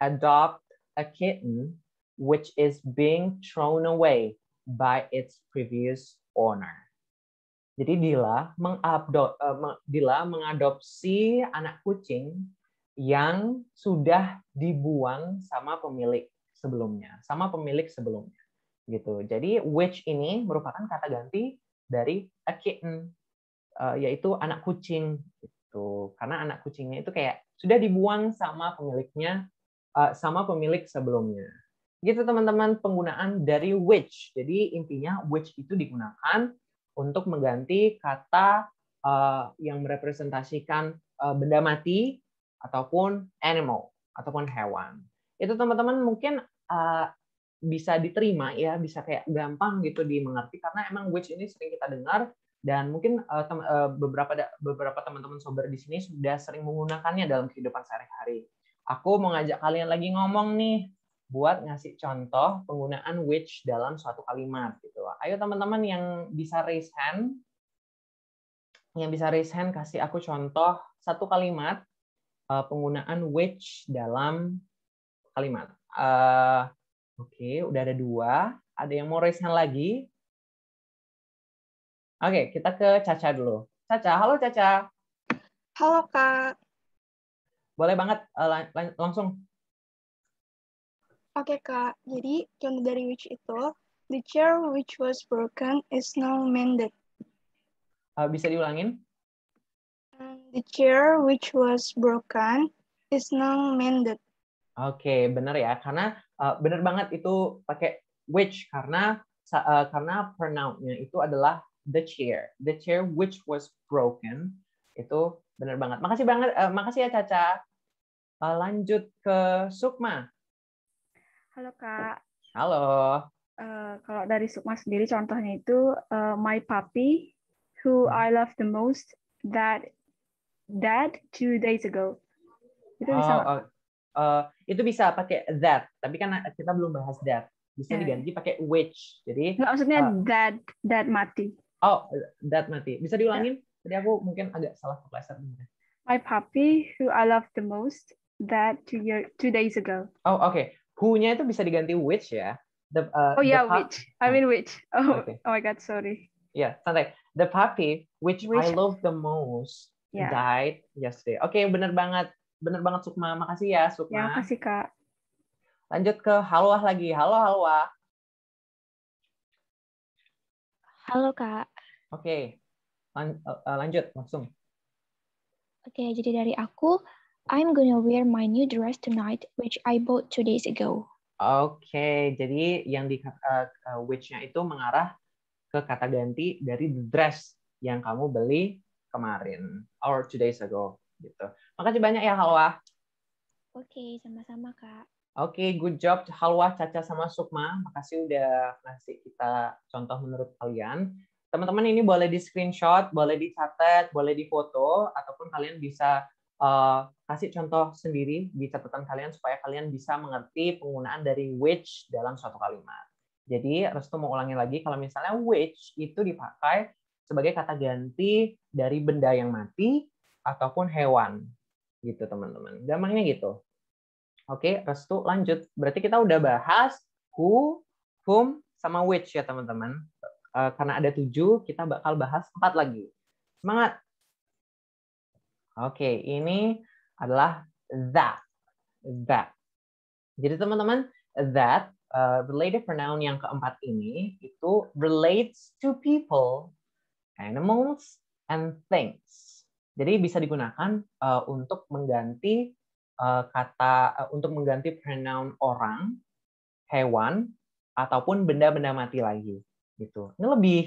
adopt a kitten which is being thrown away by its previous owner. Jadi Dila mengadopsi anak kucing yang sudah dibuang sama pemilik sebelumnya, gitu. Jadi which ini merupakan kata ganti dari a kitten, yaitu anak kucing gitu. Karena anak kucingnya itu kayak sudah dibuang sama pemiliknya, sama pemilik sebelumnya. Gitu teman-teman penggunaan dari which. Jadi intinya which itu digunakan untuk mengganti kata yang merepresentasikan benda mati ataupun animal ataupun hewan. Itu teman-teman mungkin bisa diterima ya, bisa kayak gampang gitu dimengerti karena emang which ini sering kita dengar dan mungkin beberapa teman-teman sober di sini sudah sering menggunakannya dalam kehidupan sehari-hari. Aku mau ngajak kalian lagi ngomong nih buat ngasih contoh penggunaan which dalam suatu kalimat gitu. Ayo teman-teman yang bisa raise hand kasih aku contoh satu kalimat penggunaan which dalam kalimat. Oke, udah ada 2. Ada yang mau raise hand lagi? Oke, kita ke Caca dulu. Caca, halo Caca. Halo Kak. Boleh banget langsung. Oke Kak, jadi contoh dari which itu, the chair which was broken is now mended. Bisa diulangin? The chair which was broken is now mended. Oke, benar ya. Karena benar banget itu pakai which karena pronoun-nya itu adalah the chair. The chair which was broken itu benar banget. Makasih ya Caca. Lanjut ke Sukma. Halo Kak. Halo. Kalau dari Sukma sendiri contohnya itu my puppy who I love the most that died 2 days ago. Itu bisa nggak? Itu bisa pakai that, tapi kan kita belum bahas that. Bisa diganti pakai which. Jadi nggak, maksudnya that mati. Oh, that mati. Bisa diulangin? Tadi aku mungkin agak salah kepleset. My puppy who I love the most that 2 days ago. Oh, oke. Who-nya itu bisa diganti which ya. Which. I mean which. Oh, okay. Oh my god, sorry. Ya, santai. The puppy which I love the most died yesterday. Oke, benar banget. Benar banget Sukma. Makasih ya Sukma. Ya, makasih Kak. Lanjut ke Halwah lagi. Halo Halwah. Halo Kak. Oke. Lanjut langsung. Oke, jadi dari aku, I'm gonna wear my new dress tonight, which I bought 2 days ago. Oke, jadi yang di which-nya itu mengarah ke kata ganti dari the dress yang kamu beli kemarin or 2 days ago gitu. Makasih banyak ya Halwah. Oke, sama-sama Kak. Oke, good job Halwah, Caca sama Sukma. Makasih udah ngasih kita contoh menurut kalian. Teman-teman ini boleh di screenshot, boleh dicatat, boleh difoto, ataupun kalian bisa kasih contoh sendiri di catatan kalian supaya kalian bisa mengerti penggunaan dari which dalam suatu kalimat. Jadi Restu mau ulangin lagi, kalau misalnya which itu dipakai sebagai kata ganti dari benda yang mati ataupun hewan. Gitu teman-teman. Gampangnya gitu. Oke, Restu lanjut. Berarti kita udah bahas who, whom, sama which ya teman-teman. Karena ada 7, kita bakal bahas 4 lagi. Semangat! Oke, ini adalah that. That. Jadi teman-teman, that related pronoun yang keempat ini itu relates to people, animals, and things. Jadi bisa digunakan untuk mengganti untuk mengganti pronoun orang, hewan, ataupun benda-benda mati lagi. Gitu. Ini lebih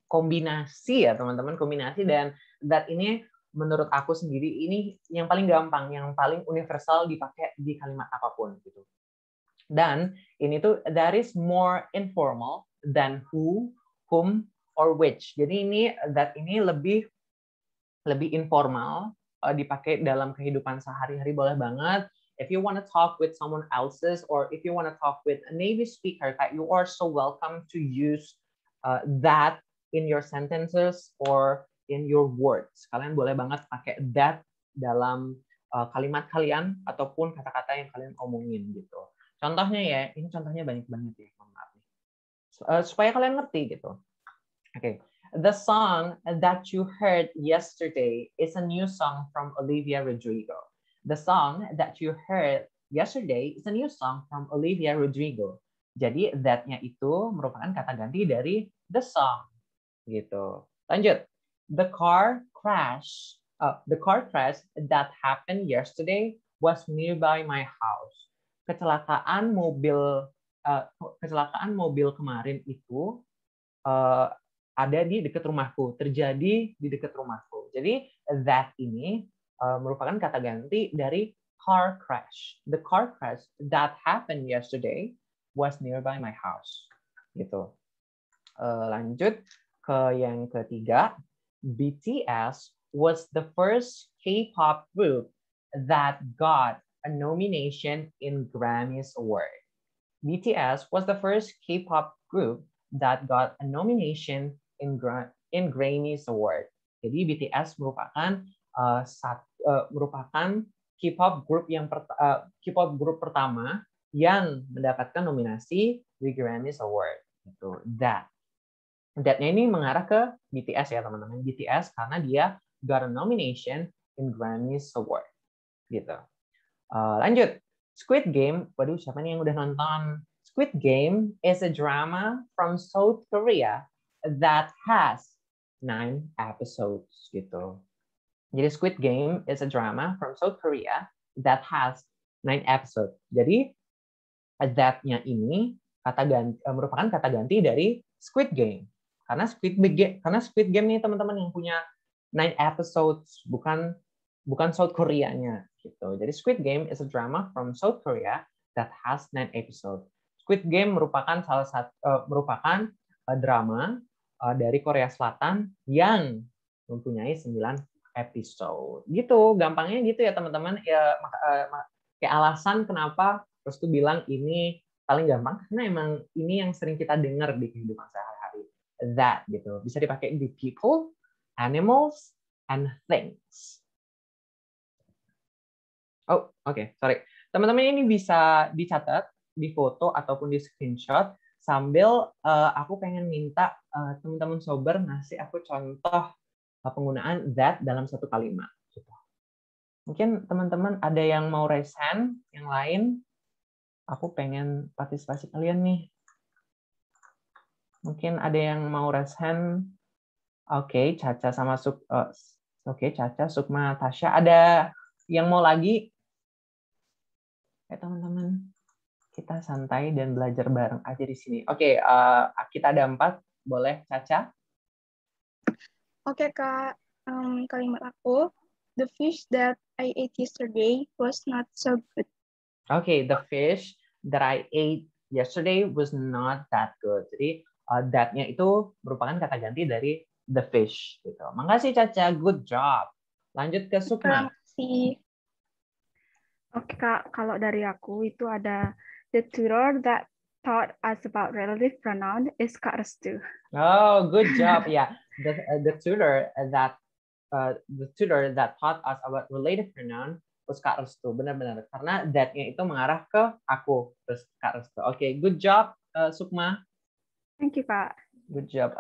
kombinasi ya teman-teman, kombinasi, dan that ini menurut aku sendiri ini yang paling gampang, yang paling universal dipakai di kalimat apapun gitu. Dan ini tuh that is more informal than who, whom, or which. Jadi ini that ini lebih informal, dipakai dalam kehidupan sehari-hari boleh banget. If you want to talk with someone else's or if you want to talk with a native speaker, you are so welcome to use that in your sentences or in your words. Kalian boleh banget pakai that dalam kalimat kalian ataupun kata-kata yang kalian omongin gitu. Contohnya ya, ini contohnya banyak banget ya, maaf nih. Supaya kalian ngerti gitu. Oke. The song that you heard yesterday is a new song from Olivia Rodrigo. The song that you heard yesterday is a new song from Olivia Rodrigo. Jadi that-nya itu merupakan kata ganti dari the song. Gitu. Lanjut. The car crash that happened yesterday was nearby my house. Kecelakaan mobil kemarin itu ada di dekat rumahku, terjadi di dekat rumahku. Jadi that ini merupakan kata ganti dari car crash. The car crash that happened yesterday was nearby my house. Gitu. Lanjut ke yang ketiga. BTS was the first K-pop group that got a nomination in Grammys Award. BTS was the first K-pop group that got a nomination in Grammys Award. Jadi BTS merupakan K-pop group pertama yang mendapatkan nominasi di Grammys Award. Itu that-nya ini mengarah ke BTS ya teman-teman. BTS karena dia got a nomination in Grammys Award. Gitu. Lanjut. Squid Game. Waduh, siapa nih yang udah nonton? Squid Game is a drama from South Korea that has 9 episodes gitu. Jadi Squid Game is a drama from South Korea that has 9 episodes. Jadi that-nya ini merupakan kata ganti dari Squid Game. Karena Squid Game nih teman-teman yang punya 9 episodes, bukan South Korea-nya gitu. Jadi Squid Game is a drama from South Korea that has 9 episodes. Squid Game merupakan merupakan drama dari Korea Selatan yang mempunyai 9 episode. Gitu, gampangnya gitu ya teman-teman. Ya kayak alasan kenapa Restu bilang ini paling gampang karena emang ini yang sering kita dengar di kehidupan sehari-hari. That gitu. Bisa dipakai di people, animals, and things. Oh, oke, sorry. Teman-teman ini bisa dicatat, di foto ataupun di screenshot sambil aku pengen minta teman-teman sober ngasih aku contoh penggunaan that dalam satu kalimat. Gitu. Mungkin teman-teman ada yang mau raise hand, yang lain. Aku pengen partisipasi kalian nih. Mungkin ada yang mau raise hand. Oke, Caca sama Caca, Sukma, Tasya. Ada yang mau lagi? Teman-teman, kita santai dan belajar bareng aja di sini. Oke, kita ada 4. Boleh, Caca? Oke, Kak. Kalimat aku, the fish that I ate yesterday was not so good. Okay, the fish that I ate yesterday was not that good. Jadi that-nya itu merupakan kata ganti dari the fish. Gitu. Makasih Caca, good job. Lanjut ke Sukma. Terima kasih. Oke Kak, kalau dari aku itu ada the tutor that taught us about relative pronoun is Kak Restu. Oh, good job. Yeah, the tutor that taught us about relative pronoun was Kak Restu. Benar-benar. Karena that-nya itu mengarah ke aku, terus Kak Restu. Oke, good job Sukma. Thank you Kak. Good job.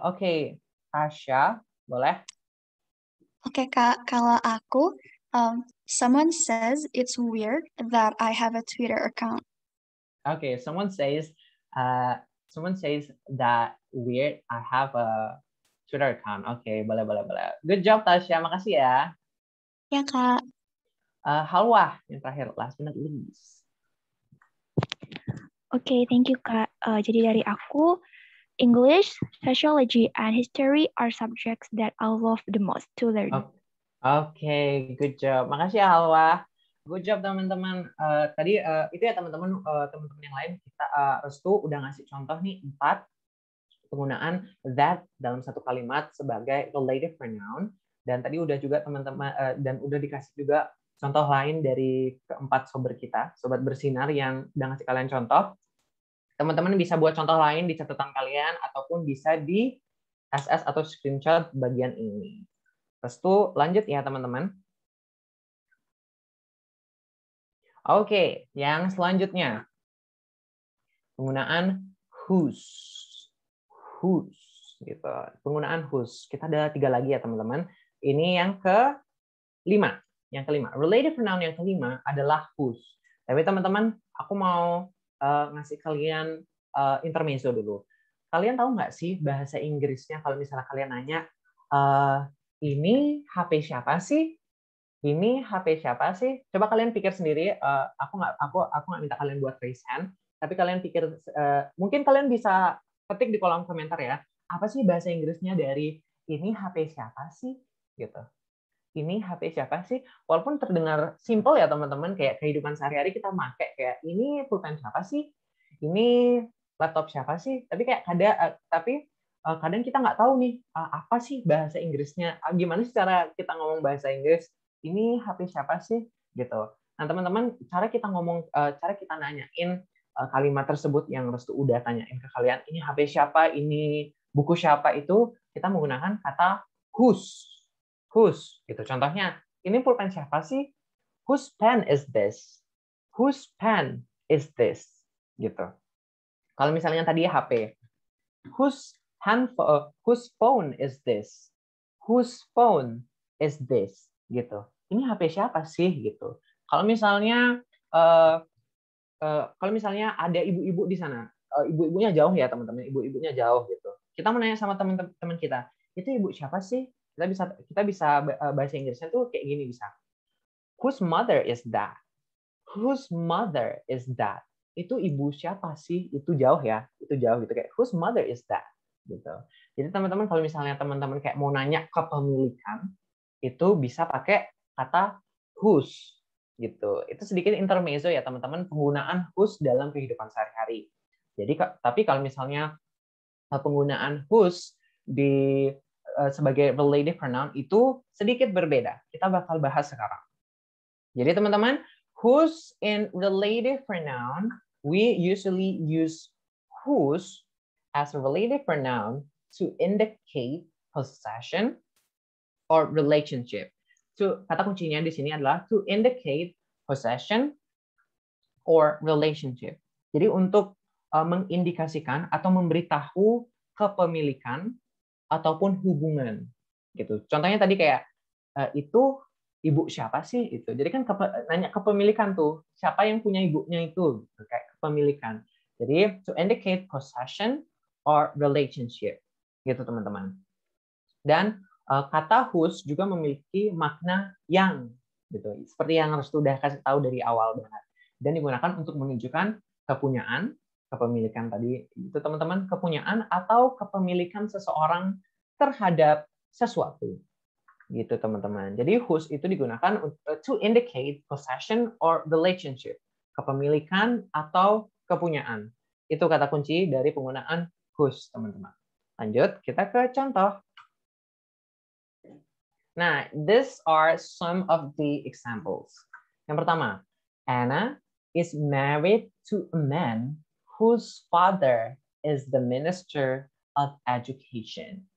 Oke, Tasya, boleh? Oke Kak, kalau aku, someone says it's weird that I have a Twitter account. Okay, someone says that weird. I have a Twitter account. Okay, boleh. Good job Tasya, makasih ya. Ya Kak. Halwa yang terakhir, last but not least. Oke, thank you Kak. Jadi dari aku, English, sociology, and history are subjects that I love the most to learn. Okay, good job. Makasih ya Halwa. Good job teman-teman. Tadi itu ya teman-teman yang lain, kita Restu udah ngasih contoh nih 4 penggunaan that dalam satu kalimat sebagai relative pronoun, dan tadi udah juga teman-teman dan udah dikasih juga contoh lain dari keempat sobat kita, sobat bersinar yang udah ngasih kalian contoh. Teman-teman bisa buat contoh lain di catatan kalian ataupun bisa di SS atau screenshot bagian ini. Restu lanjut ya teman-teman. Oke, yang selanjutnya penggunaan whose. Gitu. Penggunaan whose. Kita ada 3 lagi ya teman-teman. Ini yang kelima. Relative pronoun yang kelima adalah whose. Tapi teman-teman, aku mau ngasih kalian intermezzo dulu. Kalian tahu nggak sih bahasa Inggrisnya kalau misalnya kalian nanya, ini HP siapa sih? Ini HP siapa sih? Coba kalian pikir sendiri. Aku nggak minta kalian buat raise hand, tapi kalian pikir. Mungkin kalian bisa ketik di kolom komentar ya. Apa sih bahasa Inggrisnya dari ini HP siapa sih? Gitu. Ini HP siapa sih? Walaupun terdengar simple ya teman-teman, kayak kehidupan sehari-hari kita pakai kayak ini pulpen siapa sih? Ini laptop siapa sih? Tapi kadang kita nggak tahu nih apa sih bahasa Inggrisnya. Gimana sih cara kita ngomong bahasa Inggris? Ini HP siapa sih? Gitu. Nah teman-teman, cara kita nanyain kalimat tersebut yang Restu udah tanyain ke kalian, ini HP siapa? Ini buku siapa? Itu kita menggunakan kata whose. Whose, gitu. Contohnya, ini pulpen siapa sih? Whose pen is this? Whose pen is this? Gitu. Kalau misalnya tadi HP, whose phone is this? Whose phone is this? Gitu. Ini HP siapa sih? Gitu. Kalau misalnya ada ibu-ibu di sana, ibu-ibunya jauh ya teman-teman, ibu-ibunya jauh gitu. Kita menanya sama teman-teman kita, itu ibu siapa sih? Kita bisa bahasa Inggrisnya tuh kayak gini bisa. Whose mother is that? Whose mother is that? Itu ibu siapa sih? Itu jauh ya. Itu jauh gitu kayak whose mother is that? Gitu. Jadi teman-teman kalau misalnya teman-teman kayak mau nanya kepemilikan, itu bisa pakai kata whose gitu. Itu sedikit intermezzo ya teman-teman, penggunaan whose dalam kehidupan sehari-hari. Jadi tapi kalau misalnya penggunaan whose di sebagai relative pronoun itu sedikit berbeda. Kita bakal bahas sekarang. Jadi teman-teman, whose in relative pronoun, we usually use whose as a relative pronoun to indicate possession or relationship. So, kata kuncinya di sini adalah to indicate possession or relationship. Jadi untuk mengindikasikan atau memberitahu kepemilikan ataupun hubungan gitu. Contohnya tadi kayak itu ibu siapa sih itu. Jadi kan nanya kepemilikan tuh, siapa yang punya ibunya itu gitu, kayak kepemilikan. Jadi to indicate possession or relationship gitu teman-teman. Dan kata whose juga memiliki makna yang gitu. Seperti yang Restu udah kasih tahu dari awal banget. Dan digunakan untuk menunjukkan kepunyaan, kepemilikan tadi itu teman-teman, kepunyaan atau kepemilikan seseorang terhadap sesuatu gitu teman-teman. Jadi whose itu digunakan to indicate possession or relationship, kepemilikan atau kepunyaan. Itu kata kunci dari penggunaan whose teman-teman. Lanjut kita ke contoh. Nah, these are some of the examples. Yang pertama, Anna is married to a man whose father is the Minister of Education.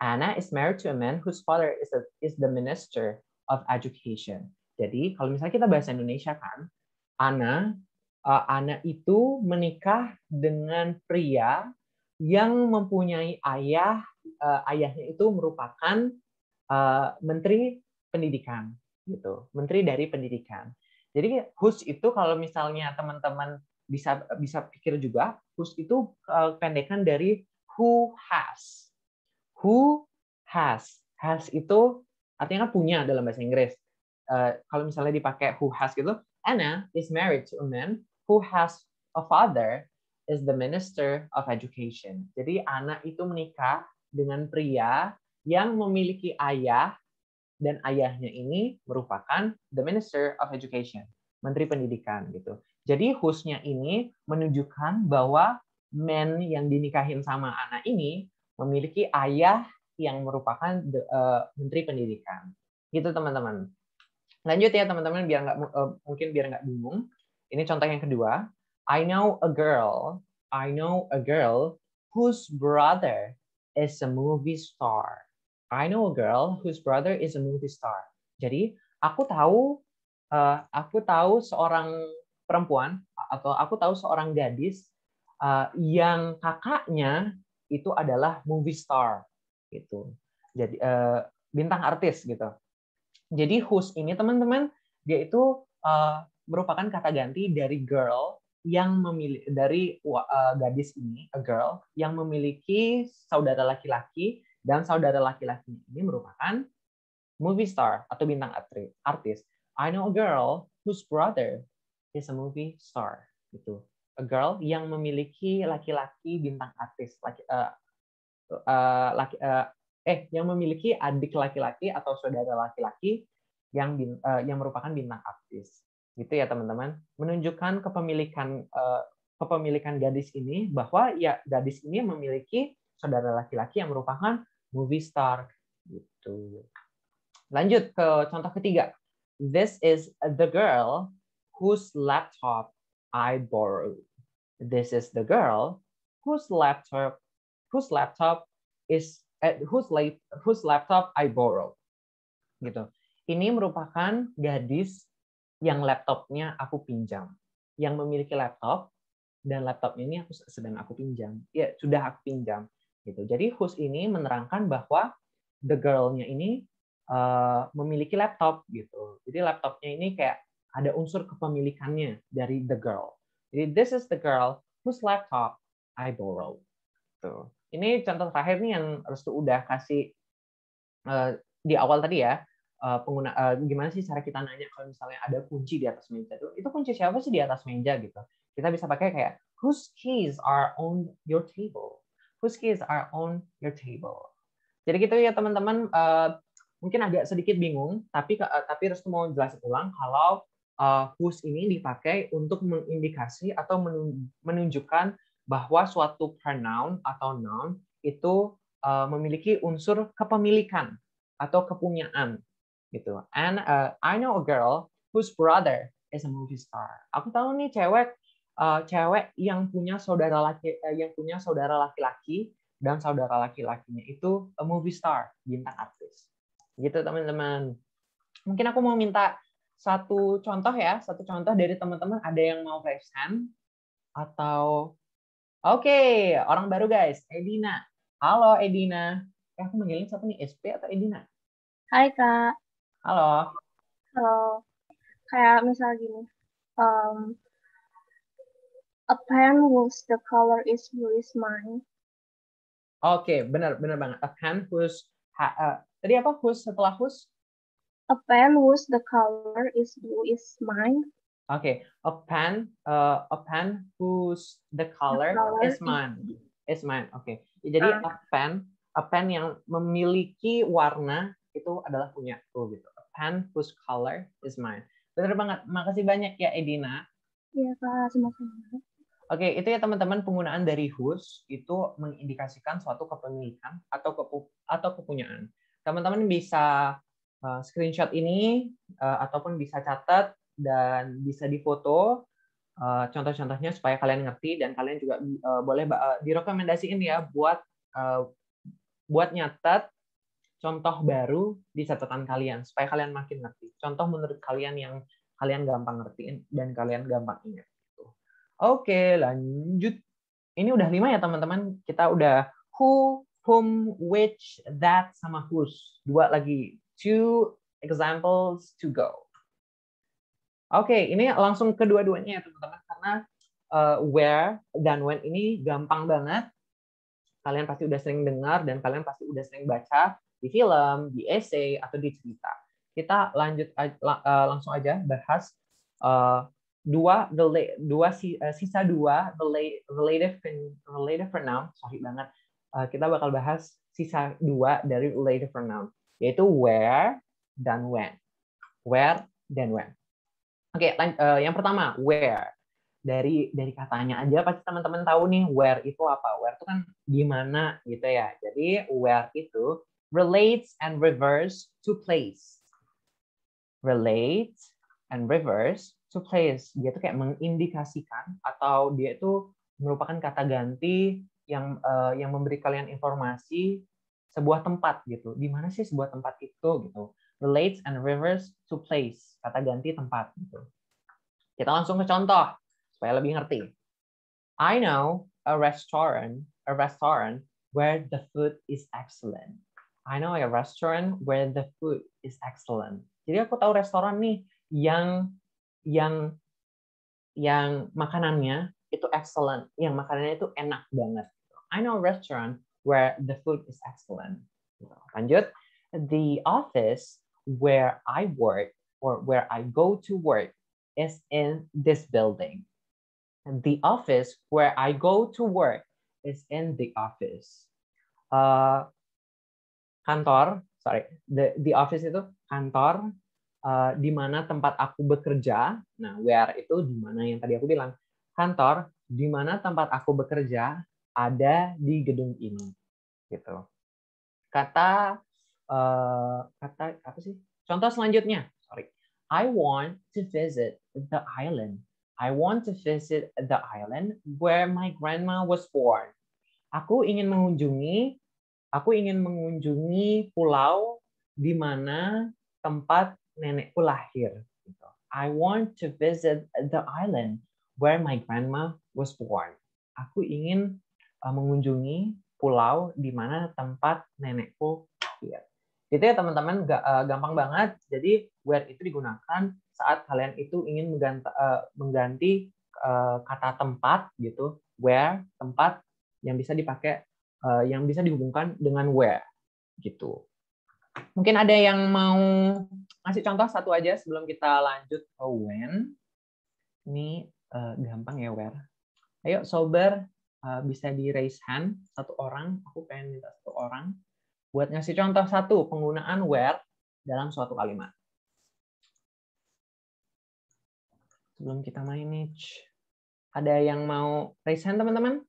Anna is married to a man whose father is the Minister of Education. Jadi kalau misalnya kita bahasa Indonesia kan, Anna itu menikah dengan pria yang mempunyai ayahnya itu merupakan menteri pendidikan gitu, menteri dari pendidikan. Jadi whose itu kalau misalnya teman-teman bisa pikir juga, whose itu pendekan dari who has. Who has. Has itu artinya punya dalam bahasa Inggris. Kalau misalnya dipakai who has gitu, Anna is married to a man who has a father is the Minister of Education. Jadi Anna itu menikah dengan pria yang memiliki ayah dan ayahnya ini merupakan the Minister of Education, Menteri Pendidikan gitu. Jadi whose-nya ini menunjukkan bahwa man yang dinikahin sama Anna ini memiliki ayah yang merupakan Menteri Pendidikan. Gitu teman-teman. Lanjut ya teman-teman biar mungkin biar nggak bingung. Ini contoh yang kedua. I know a girl whose brother is a movie star. I know a girl whose brother is a movie star. Jadi aku tahu seorang perempuan atau aku tahu seorang gadis yang kakaknya itu adalah movie star gitu. Jadi bintang artis gitu. Jadi whose ini teman-teman dia itu merupakan kata ganti dari girl yang dari gadis ini, a girl yang memiliki saudara laki-laki dan saudara laki-laki ini merupakan movie star atau bintang artis. I know a girl whose brother is a movie star gitu. A girl yang memiliki laki-laki bintang artis, yang memiliki adik laki-laki atau saudara laki-laki yang merupakan bintang artis, gitu ya teman-teman. Menunjukkan kepemilikan gadis ini bahwa ya gadis ini memiliki saudara laki-laki yang merupakan movie star, gitu. Lanjut ke contoh ketiga. This is the girl whose laptop I borrowed. This is the girl whose laptop I borrowed. Gitu. Ini merupakan gadis yang laptopnya aku pinjam. Yang memiliki laptop dan laptopnya ini sedang aku pinjam. Ya, sudah aku pinjam. Gitu. Jadi whose ini menerangkan bahwa the girl-nya ini memiliki laptop gitu. Jadi laptopnya ini kayak ada unsur kepemilikannya dari the girl. Jadi this is the girl whose laptop I borrowed. Tuh. Ini contoh terakhir nih yang Restu udah kasih di awal tadi ya, gimana sih cara kita nanya kalau misalnya ada kunci di atas meja itu kunci siapa sih di atas meja gitu. Kita bisa pakai kayak whose keys are on your table. Whose keys are on your table. Jadi gitu ya teman-teman, mungkin agak sedikit bingung, tapi Restu mau jelasin ulang kalau whose ini dipakai untuk mengindikasi atau menunjukkan bahwa suatu pronoun atau noun itu memiliki unsur kepemilikan atau kepunyaan gitu. And I know a girl whose brother is a movie star. Aku tahu nih cewek yang punya saudara laki-laki dan saudara laki-lakinya itu a movie star, bintang artis. Gitu teman-teman. Mungkin aku mau minta satu contoh dari teman-teman. Ada yang mau raise hand atau oke, orang baru guys, Edina. Halo Edina. Aku manggilin siapa nih, SP atau Edina? Hai Kak. Halo. Halo. Kayak misal gini, a pen whose the color is blue is mine. Oke, benar banget. A pen whose tadi apa? Whose setelah whose? A pen whose the color is blue is mine. Oke, a pen whose the color is mine. Is mine. Oke. Jadi a pen yang memiliki warna itu adalah punyaku gitu. A pen whose color is mine. Benar banget. Makasih banyak ya Edina. Iya Kak, sama-sama. Oke, itu ya teman-teman, penggunaan dari whose itu mengindikasikan suatu kepemilikan atau kepunyaan. Teman-teman bisa screenshot ini ataupun bisa catat dan bisa difoto contoh-contohnya supaya kalian ngerti, dan kalian juga boleh direkomendasiin ya buat nyatet contoh baru di catatan kalian supaya kalian makin ngerti. Contoh menurut kalian yang kalian gampang ngertiin dan kalian gampang ingat. Oke, lanjut. Ini udah 5 ya teman-teman. Kita udah who, whom, which, that, sama whose. 2 lagi. 2 examples to go. Oke, ini langsung kedua-duanya ya teman-teman. Karena where dan when ini gampang banget. Kalian pasti udah sering dengar dan kalian pasti udah sering baca di film, di essay, atau di cerita. Kita langsung aja bahas sisa dua relative pronoun. Sorry banget. Kita bakal bahas sisa 2 dari relative pronoun, yaitu where dan when. Where dan when. Oke, yang pertama where. Dari katanya aja pasti teman-teman tahu nih where itu apa. Where itu kan di mana gitu ya. Jadi where itu relates and refers to place. Relates and refers to place. Dia tuh kayak mengindikasikan atau dia itu merupakan kata ganti yang memberi kalian informasi sebuah tempat gitu. Di mana sih sebuah tempat itu gitu. Relates and refers to place. Kata ganti tempat gitu. Kita langsung ke contoh supaya lebih ngerti. I know a restaurant where the food is excellent. I know a restaurant where the food is excellent. Jadi aku tahu restoran nih yang makanannya itu excellent, yang makanannya itu enak banget. I know a restaurant where the food is excellent. Lanjut, the office where I work or where I go to work is in this building. And the office where I go to work is in the office. The office itu kantor. Di mana tempat aku bekerja. Nah, where itu di mana yang tadi aku bilang. Kantor di mana tempat aku bekerja ada di gedung ini. Gitu. Kata apa sih? Contoh selanjutnya. Sorry. I want to visit the island. I want to visit the island where my grandma was born. Aku ingin mengunjungi pulau di mana tempat nenekku lahir. I want to visit the island where my grandma was born. Aku ingin mengunjungi pulau di mana tempat nenekku lahir. Gitu ya teman-teman, gampang banget. Jadi where itu digunakan saat kalian itu ingin mengganti kata tempat gitu, where, tempat yang bisa dipakai, yang bisa dihubungkan dengan where gitu. Mungkin ada yang mau ngasih contoh satu aja sebelum kita lanjut ke when. Ini gampang ya, where. Ayo sober, bisa di raise hand satu orang. Aku pengen minta satu orang buat ngasih contoh satu penggunaan where dalam suatu kalimat. Sebelum kita main nih, ada yang mau raise hand teman-teman?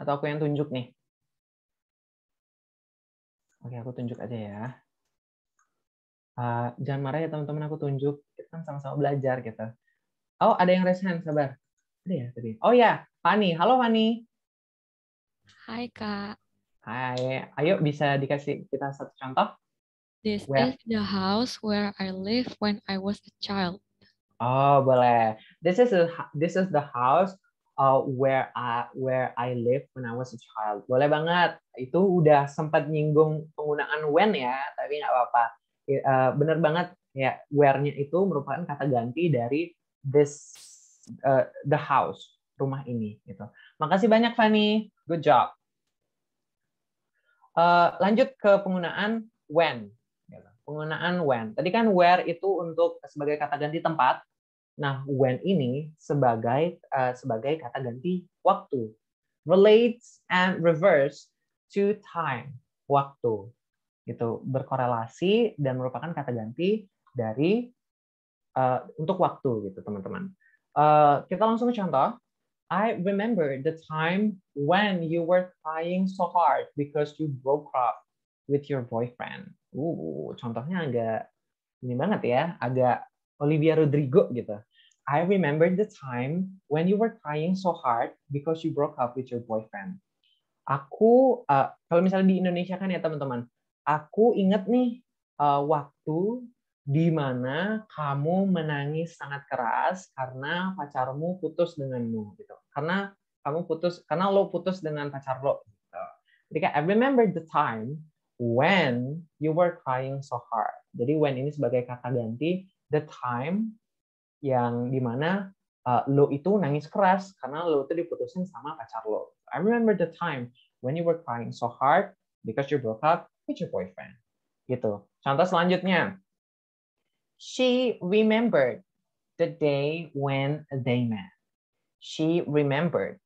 Atau aku yang tunjuk nih? Oke, aku tunjuk aja ya. Jangan marah ya teman-teman, aku tunjuk. Kita kan sama-sama belajar gitu. Oh, ada yang raise hand, sabar. Ada ya tadi? Oh ya, Fani. Halo Fani. Hai Kak. Hai. Ayo bisa dikasih kita satu contoh? This Where? is the house where I lived when I was a child. Oh, boleh. This is the house where I lived when I was a child. Boleh banget. Itu udah sempat nyinggung penggunaan when ya, tapi nggak apa-apa. Bener banget ya, where-nya itu merupakan kata ganti dari the house, rumah ini gitu. Makasih banyak Fanny. Good job. Lanjut ke penggunaan when. Penggunaan when. Tadi kan where itu untuk sebagai kata ganti tempat. Nah, when ini sebagai kata ganti waktu. Relates and refers to time, waktu. Gitu, berkorelasi dan merupakan kata ganti dari untuk waktu gitu, teman-teman. Kita langsung ke contoh. I remember the time when you were crying so hard because you broke up with your boyfriend. Contohnya agak ini banget ya, agak Olivia Rodrigo gitu. I remember the time when you were crying so hard because you broke up with your boyfriend. Aku, kalau misalnya di Indonesia kan ya teman-teman, aku inget nih waktu di mana kamu menangis sangat keras karena pacarmu putus denganmu gitu. Karena lo putus dengan pacar lo gitu. Jadi kayak I remember the time when you were crying so hard. Jadi when ini sebagai kata ganti the time yang dimana lo itu nangis keras karena lo itu diputusin sama pacar lo. I remember the time when you were crying so hard because you broke up with your boyfriend. Gitu. Contoh selanjutnya. She remembered the day when they met. She remembered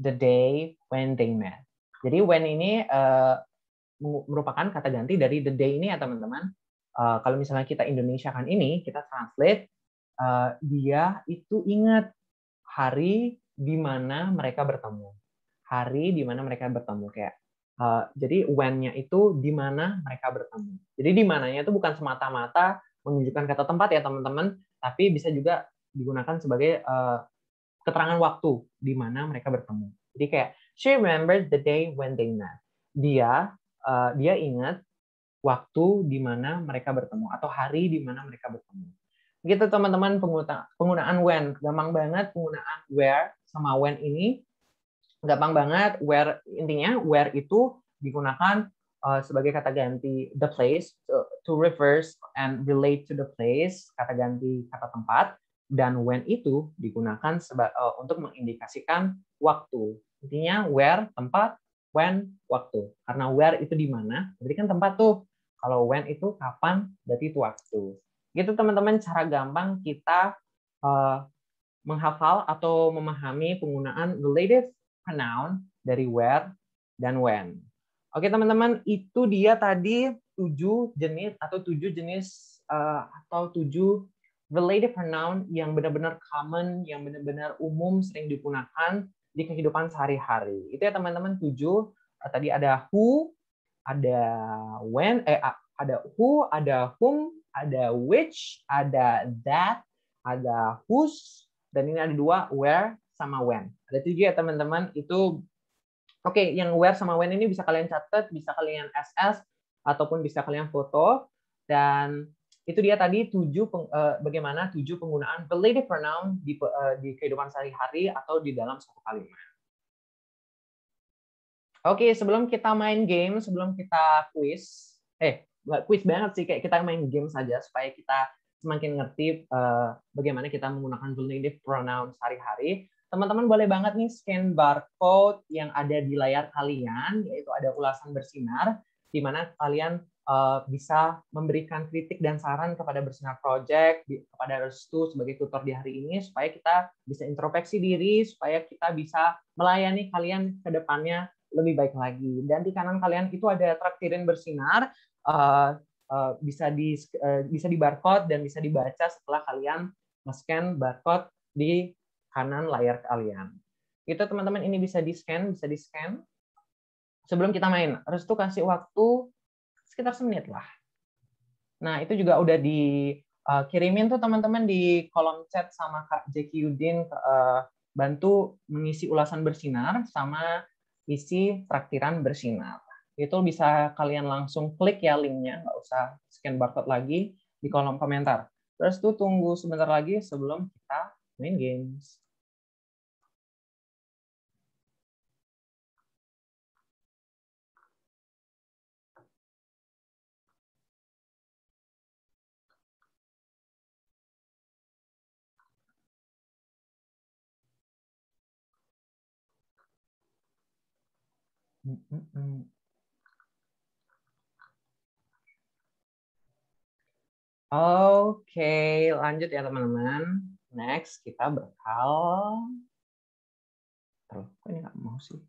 the day when they met. Jadi when ini merupakan kata ganti dari the day ini ya teman-teman. Kalau misalnya kita Indonesia kan ini, kita translate, dia itu ingat hari di mana mereka bertemu. Hari di mana mereka bertemu. Kayak jadi when-nya itu di mana mereka bertemu. Jadi di mananya itu bukan semata-mata menunjukkan kata tempat ya teman-teman, tapi bisa juga digunakan sebagai keterangan waktu di mana mereka bertemu. Jadi kayak she remembered the day when they met. Dia ingat waktu di mana mereka bertemu atau hari di mana mereka bertemu. Gitu teman-teman penggunaan when. Gampang banget penggunaan where sama when ini. Gampang banget. Where intinya where itu digunakan sebagai kata ganti the place to reverse and relate to the place, kata ganti kata tempat, dan when itu digunakan untuk mengindikasikan waktu. Intinya where tempat, when waktu. Karena where itu di mana, berarti kan tempat tuh. Kalau when itu kapan, berarti itu waktu. Gitu teman-teman cara gampang kita menghafal atau memahami penggunaan relative pronoun dari where dan when. Oke teman-teman, itu dia tadi 7 jenis atau 7 relative pronoun yang benar-benar common, yang benar-benar umum sering digunakan di kehidupan sehari-hari. Itu ya teman-teman 7. Tadi ada who, ada when, ada who, ada whom, ada which, ada that, ada whose, dan ini ada 2 where sama when. Ada 7 ya teman-teman. Itu Oke, yang where sama when ini bisa kalian catat, bisa kalian SS, ataupun bisa kalian foto. Dan itu dia tadi bagaimana 7 penggunaan relative pronoun di kehidupan sehari-hari atau di dalam satu kalimat. Oke, sebelum kita main game, sebelum kita quiz, nggak quiz banget sih, kayak kita main game saja supaya kita semakin ngerti bagaimana kita menggunakan relative pronoun sehari-hari. Teman-teman boleh banget nih scan barcode yang ada di layar kalian, yaitu ada ulasan bersinar, di mana kalian bisa memberikan kritik dan saran kepada Bersinar Project, kepada Restu sebagai tutor di hari ini, supaya kita bisa introspeksi diri, supaya kita bisa melayani kalian ke depannya lebih baik lagi. Dan di kanan kalian itu ada Traktirin Bersinar, bisa di barcode dan bisa dibaca setelah kalian nge-scan barcode di kanan layar kalian. Itu teman-teman ini bisa di-scan. Sebelum kita main, Restu kasih waktu sekitar semenit lah. Nah, itu juga udah dikirimin tuh teman-teman di kolom chat sama Kak Jeki Yudin, bantu mengisi ulasan Bersinar sama isi traktiran Bersinar. Itu bisa kalian langsung klik ya linknya, nggak usah scan barcode lagi di kolom komentar. Terus tuh tunggu sebentar lagi sebelum kita main games. Oke, lanjut ya teman-teman. Next, kita bakal... Kok ini nggak mau sih?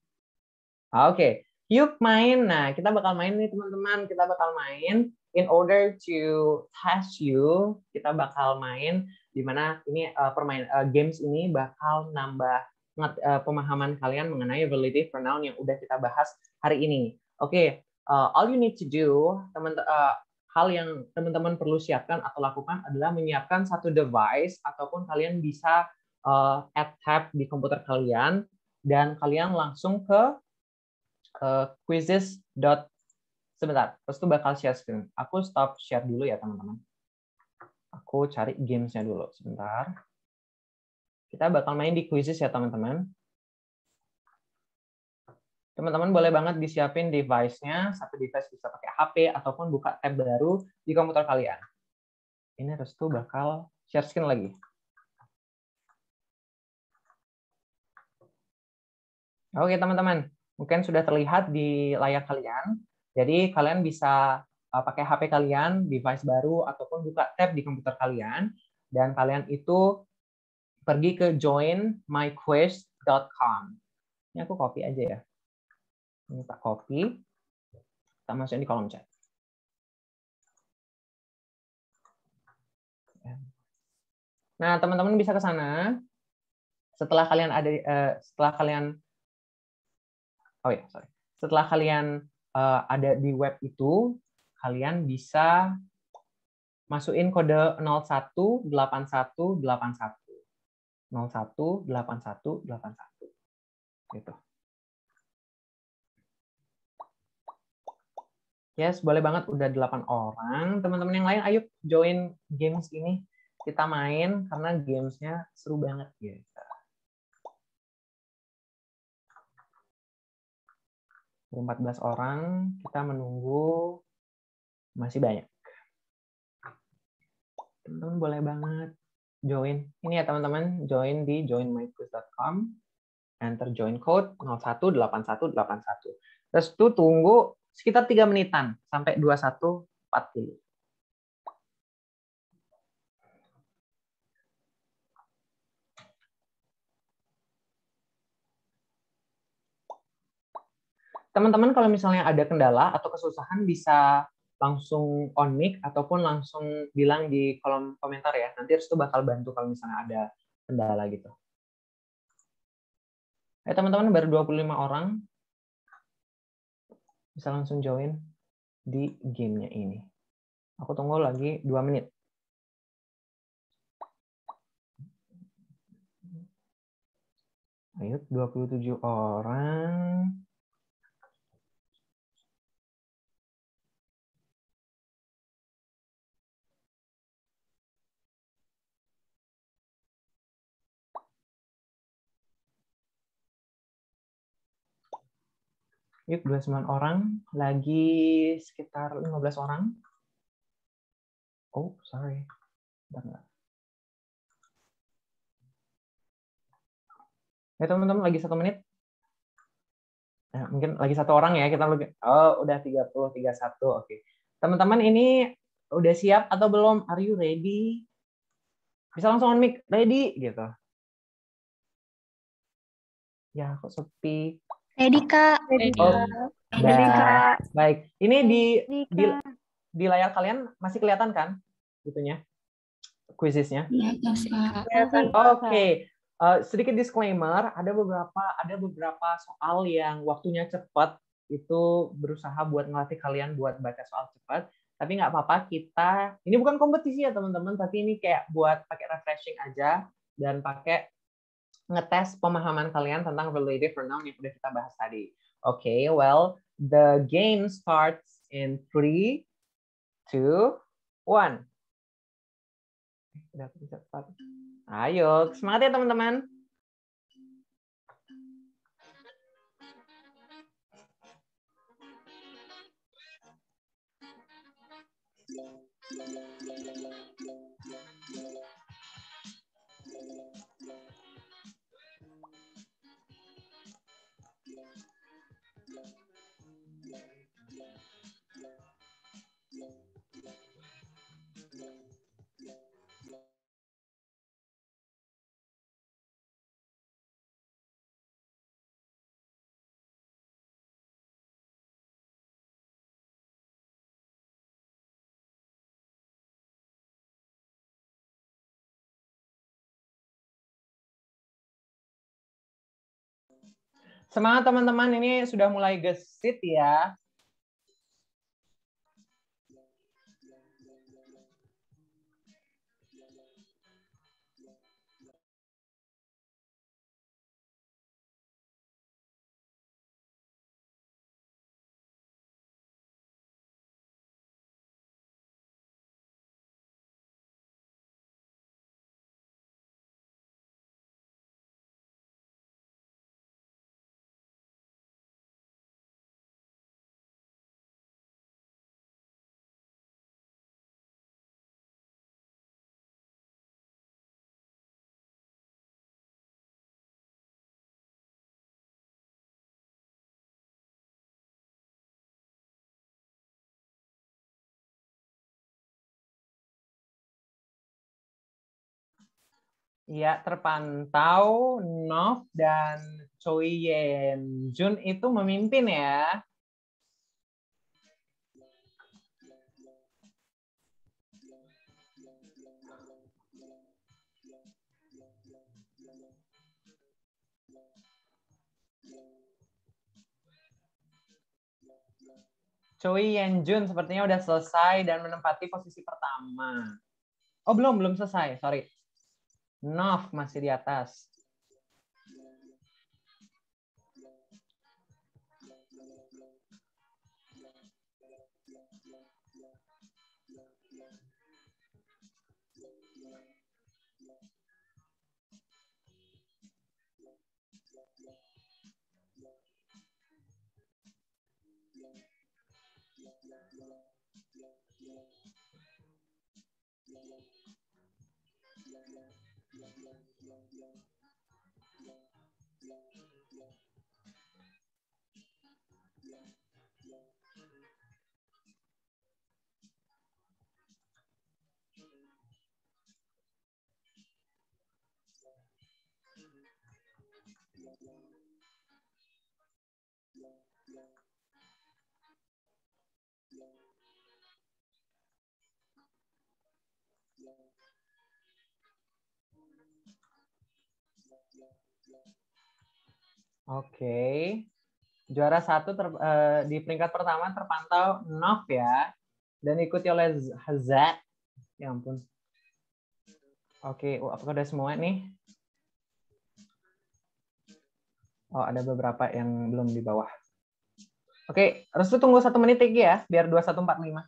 Oke, yuk main. Nah, kita bakal main nih teman-teman. Kita bakal main in order to test you. Kita bakal main di mana ini games ini bakal nambah pemahaman kalian mengenai relative pronoun yang udah kita bahas hari ini. Oke, all you need to do, hal yang teman-teman perlu siapkan atau lakukan adalah menyiapkan satu device ataupun kalian bisa add tab di komputer kalian dan kalian langsung ke quizzes. Sebentar, terus tuh bakal share screen. Aku stop share dulu ya teman-teman. Aku cari gamesnya dulu sebentar. Kita bakal main di quizzes ya teman-teman. Teman-teman boleh banget disiapin device-nya, satu device bisa pakai HP ataupun buka tab baru di komputer kalian. Ini Restu bakal share screen lagi. Oke teman-teman, mungkin sudah terlihat di layar kalian. Jadi kalian bisa pakai HP kalian, device baru ataupun buka tab di komputer kalian dan kalian itu pergi ke joinmyquiz.com. Ini aku copy aja ya. Ini tak copy, kita masukin di kolom chat. Nah, teman-teman bisa ke sana. Setelah kalian ada di web itu, kalian bisa masukin kode 018181. 018181 gitu. Yes, boleh banget, udah 8 orang. Teman-teman yang lain, ayo join games ini. Kita main, karena gamesnya seru banget. Gitu. Gitu. 14 orang, kita menunggu. Masih banyak. Teman-teman boleh banget join. Ini ya teman-teman, join di joinmyquiz.com. Enter join code 018181. Terus itu tunggu sekitar 3 menitan sampai 21.40. Teman-teman kalau misalnya ada kendala atau kesusahan bisa langsung on mic ataupun langsung bilang di kolom komentar ya. Nanti Restu bakal bantu kalau misalnya ada kendala gitu. Teman-teman baru 25 orang. Bisa langsung join di gamenya ini. Aku tunggu lagi 2 menit. Ayo, 27 orang. Yuk, 29 orang. Lagi sekitar 15 orang. Oh, sorry. Bentar. Ya, teman-teman, lagi 1 menit. Nah, mungkin lagi 1 orang ya. Kita udah 30, 31. Oke. Teman-teman ini udah siap atau belum? Are you ready? Bisa langsung on mic, ready gitu. Ya, kok sepi. Ready, Kak. Ready. Oh, Ready, Kak. baik. Ini Ready, di Kak. di layar kalian masih kelihatan kan? Itunya, quizesnya. Iya, Kak. Kelihatan, Oke. Sedikit disclaimer, ada beberapa soal yang waktunya cepat, itu berusaha buat ngelatih kalian buat baca soal cepat. Tapi nggak apa-apa, ini bukan kompetisi ya teman-teman, tapi ini kayak buat pakai refreshing aja dan pakai ngetes pemahaman kalian tentang relative pronoun yang udah kita bahas tadi. Oke, well, the game starts in 3, 2, 1. Udah bisa cepat. Ayo, semangat ya teman-teman. Semangat teman-teman, ini sudah mulai gesit ya. Ya, terpantau Nov dan Choi Yen Jun itu memimpin ya. Choi Yen Jun sepertinya udah selesai dan menempati posisi pertama. Oh, belum selesai, sorry. Nov masih di atas. Oke. Juara satu di peringkat pertama terpantau Nov ya. Dan ikuti oleh Hazat. Ya ampun. Oke, apakah udah semua nih? Oh, ada beberapa yang belum di bawah. Oke, Restu tunggu 1 menit lagi ya, biar 2145.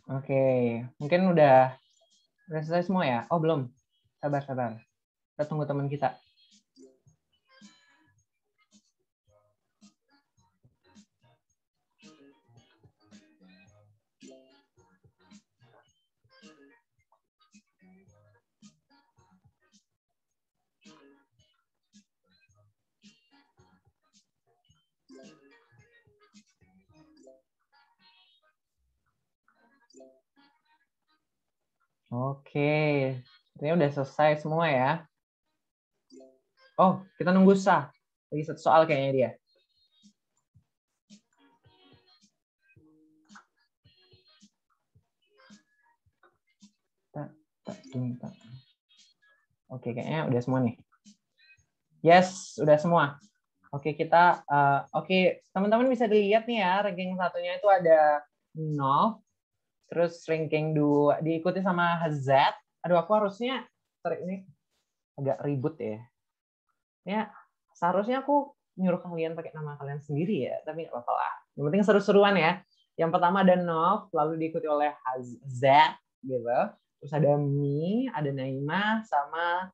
Oke, mungkin udah Udah selesai semua ya? Oh, belum. Sabar. Kita tunggu teman kita. Oke, sepertinya udah selesai semua ya. Oh, kita nunggu Sah. Lagi satu soal kayaknya dia. Oke, kayaknya udah semua nih. Yes, udah semua. Oke, kita teman-teman bisa dilihat nih ya, ranking satunya itu ada Nov, terus ranking 2 diikuti sama Hazat. Aduh, aku harusnya ini agak ribut ya. Ya, seharusnya aku nyuruh kalian pakai nama kalian sendiri ya, tapi nggak apa-apa lah. Yang penting seru-seruan ya. Yang pertama ada Nov, lalu diikuti oleh Hazat, gitu. Terus ada Mi, ada Naimah, sama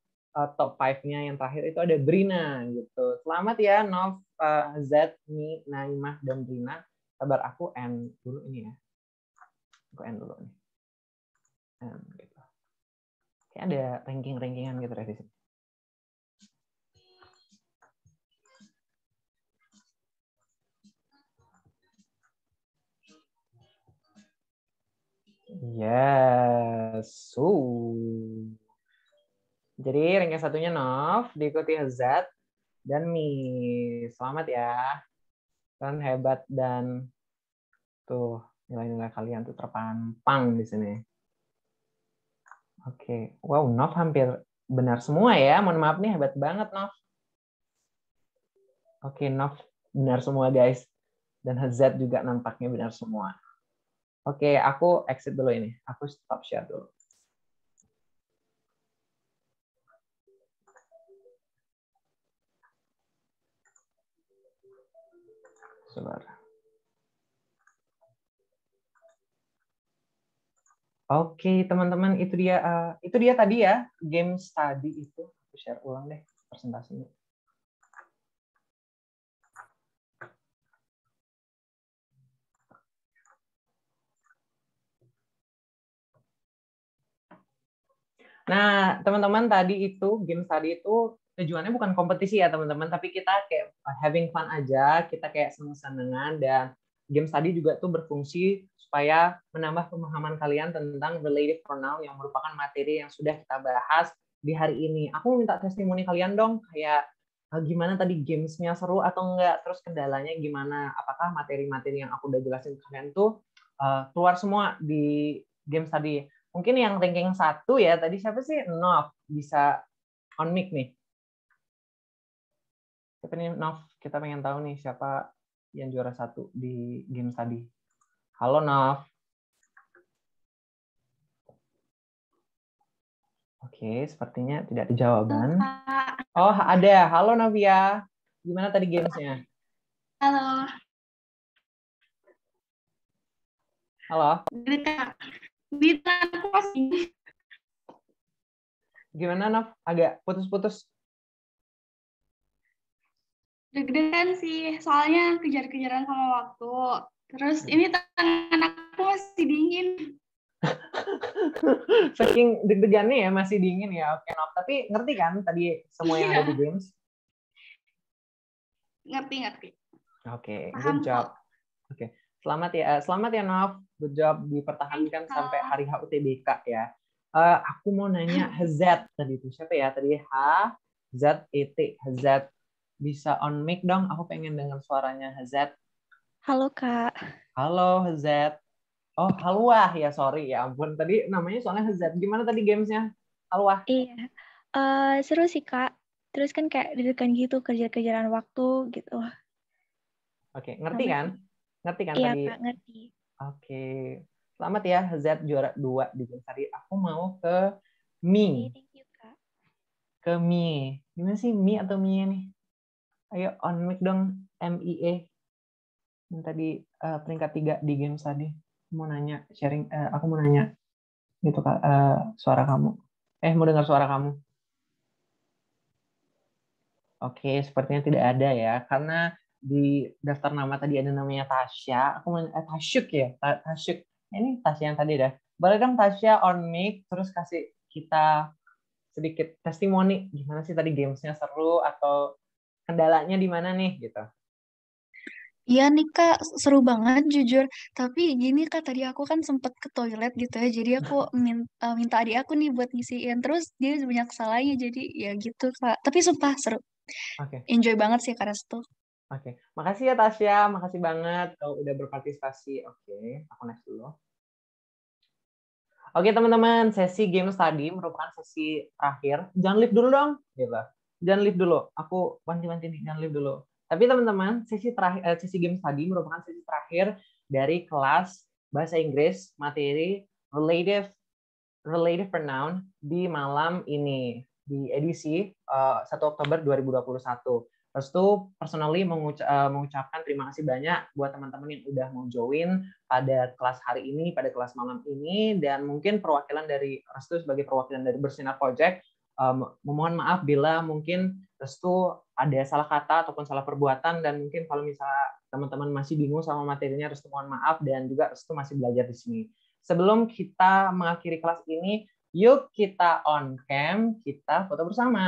top 5-nya yang terakhir itu ada Brina gitu. Selamat ya Nov, Z, Mi, Naimah, dan Brina. Sabar, aku end dulu ini ya. Aku end dulu nih. Gitu. Kayak ada ranking-rankingan gitu ya di sini. Yes. Jadi ranking satunya Nov, diikuti Hazat dan Mi. Selamat ya. Kalian hebat dan tuh nilai-nilai kalian tuh terpampang di sini. Oke. Wow, Nov hampir benar semua ya. Mohon maaf nih, hebat banget Nov. Oke, Nov benar semua guys. Dan Hazat juga nampaknya benar semua. Oke, aku exit dulu ini. Aku stop share dulu. Sebentar. Oke, teman-teman, itu dia tadi ya, game study itu. Aku share ulang deh presentasinya. Nah, teman-teman, tadi itu game study itu tujuannya bukan kompetisi ya, teman-teman, tapi kita kayak having fun aja, kita kayak seneng-senengan, dan game study juga tuh berfungsi supaya menambah pemahaman kalian tentang relative pronoun yang merupakan materi yang sudah kita bahas di hari ini. Aku minta testimoni kalian dong, kayak gimana tadi gamesnya seru atau enggak, terus kendalanya gimana, apakah materi-materi yang aku udah jelasin ke kalian tuh keluar semua di game study. Mungkin yang ranking 1 ya, tadi siapa sih? Nov, bisa on mic nih. Siapa nih Nov? Kita pengen tahu nih siapa yang juara 1 di game tadi. Halo Nov. Oke, sepertinya tidak ada jawaban. Oh, ada. Halo Novia. Gimana tadi gamesnya? Halo. Halo. Bisa Gimana Nov? Agak putus-putus. deg-degan sih, soalnya kejar-kejaran sama waktu. Terus ini tangan aku masih dingin. Saking deg-degannya ya, masih dingin ya. Oke Nov, tapi ngerti kan tadi semua yang ada di games? Ngerti. Oke, Paham good job. Oke. Selamat ya Nov. Good job dipertahankan sampai hari HUTBK ya. Aku mau nanya Hazat tadi itu siapa ya? Tadi H Z E T Hazat. Bisa on mic dong? Aku pengen dengar suaranya Hazat. Halo Kak. Halo Hazat. Oh, Halwah ya, sorry ya ampun. Tadi namanya soalnya Hazat. Gimana tadi gamesnya? Halwah. Iya. Seru sih Kak. Terus kan kayak deg-degan gitu, kejar-kejaran waktu gitu. Oke, ngerti kan? Ngerti kan iya, tadi? Kak, ngerti. Oke. Selamat ya, Z juara 2 di game tadi. Aku mau ke Mi. Oke, thank you, Kak. Ke Mi. Gimana sih Mi atau Mie nih? Ayo on mic dong, MIE. Yang tadi peringkat 3 di game tadi. Aku mau nanya, aku mau nanya. gitu Kak, suara kamu. Mau dengar suara kamu. Oke, sepertinya tidak ada ya, karena di daftar nama tadi ada namanya Tasya. Aku Tasyuk ya, Tasyuk. Ini Tasya yang tadi dah. Boleh dong Tasya on mic, terus kasih kita sedikit testimoni gimana sih tadi gamesnya, seru atau kendalanya di mana nih gitu. Iya nih Kak, seru banget jujur. Tapi gini Kak, tadi aku kan sempet ke toilet gitu ya. Jadi aku minta adik aku nih buat ngisiin. Terus dia banyak salahnya, jadi ya gitu Kak. Tapi sumpah seru. Oke. Enjoy banget sih Kak Restu. Oke. Makasih ya Tasya, makasih banget udah berpartisipasi. Oke, aku next dulu. Oke teman-teman, sesi games tadi merupakan sesi terakhir. Jangan leave dulu dong, gitu. Jangan leave dulu. Aku wanti-wanti nih, jangan leave dulu. Tapi teman-teman, sesi terakhir, sesi games tadi merupakan sesi terakhir dari kelas bahasa Inggris materi relative pronoun di malam ini, di edisi 1 Oktober 2021. Terus tuh personally mengucapkan terima kasih banyak buat teman-teman yang udah mau join pada kelas hari ini, pada kelas malam ini, dan mungkin perwakilan dari Restu sebagai perwakilan dari Bersinar Project, memohon maaf bila mungkin Restu ada salah kata ataupun salah perbuatan, dan mungkin kalau misalnya teman-teman masih bingung sama materinya, Restu mohon maaf, dan juga Restu masih belajar di sini. Sebelum kita mengakhiri kelas ini, yuk kita on cam, kita foto bersama.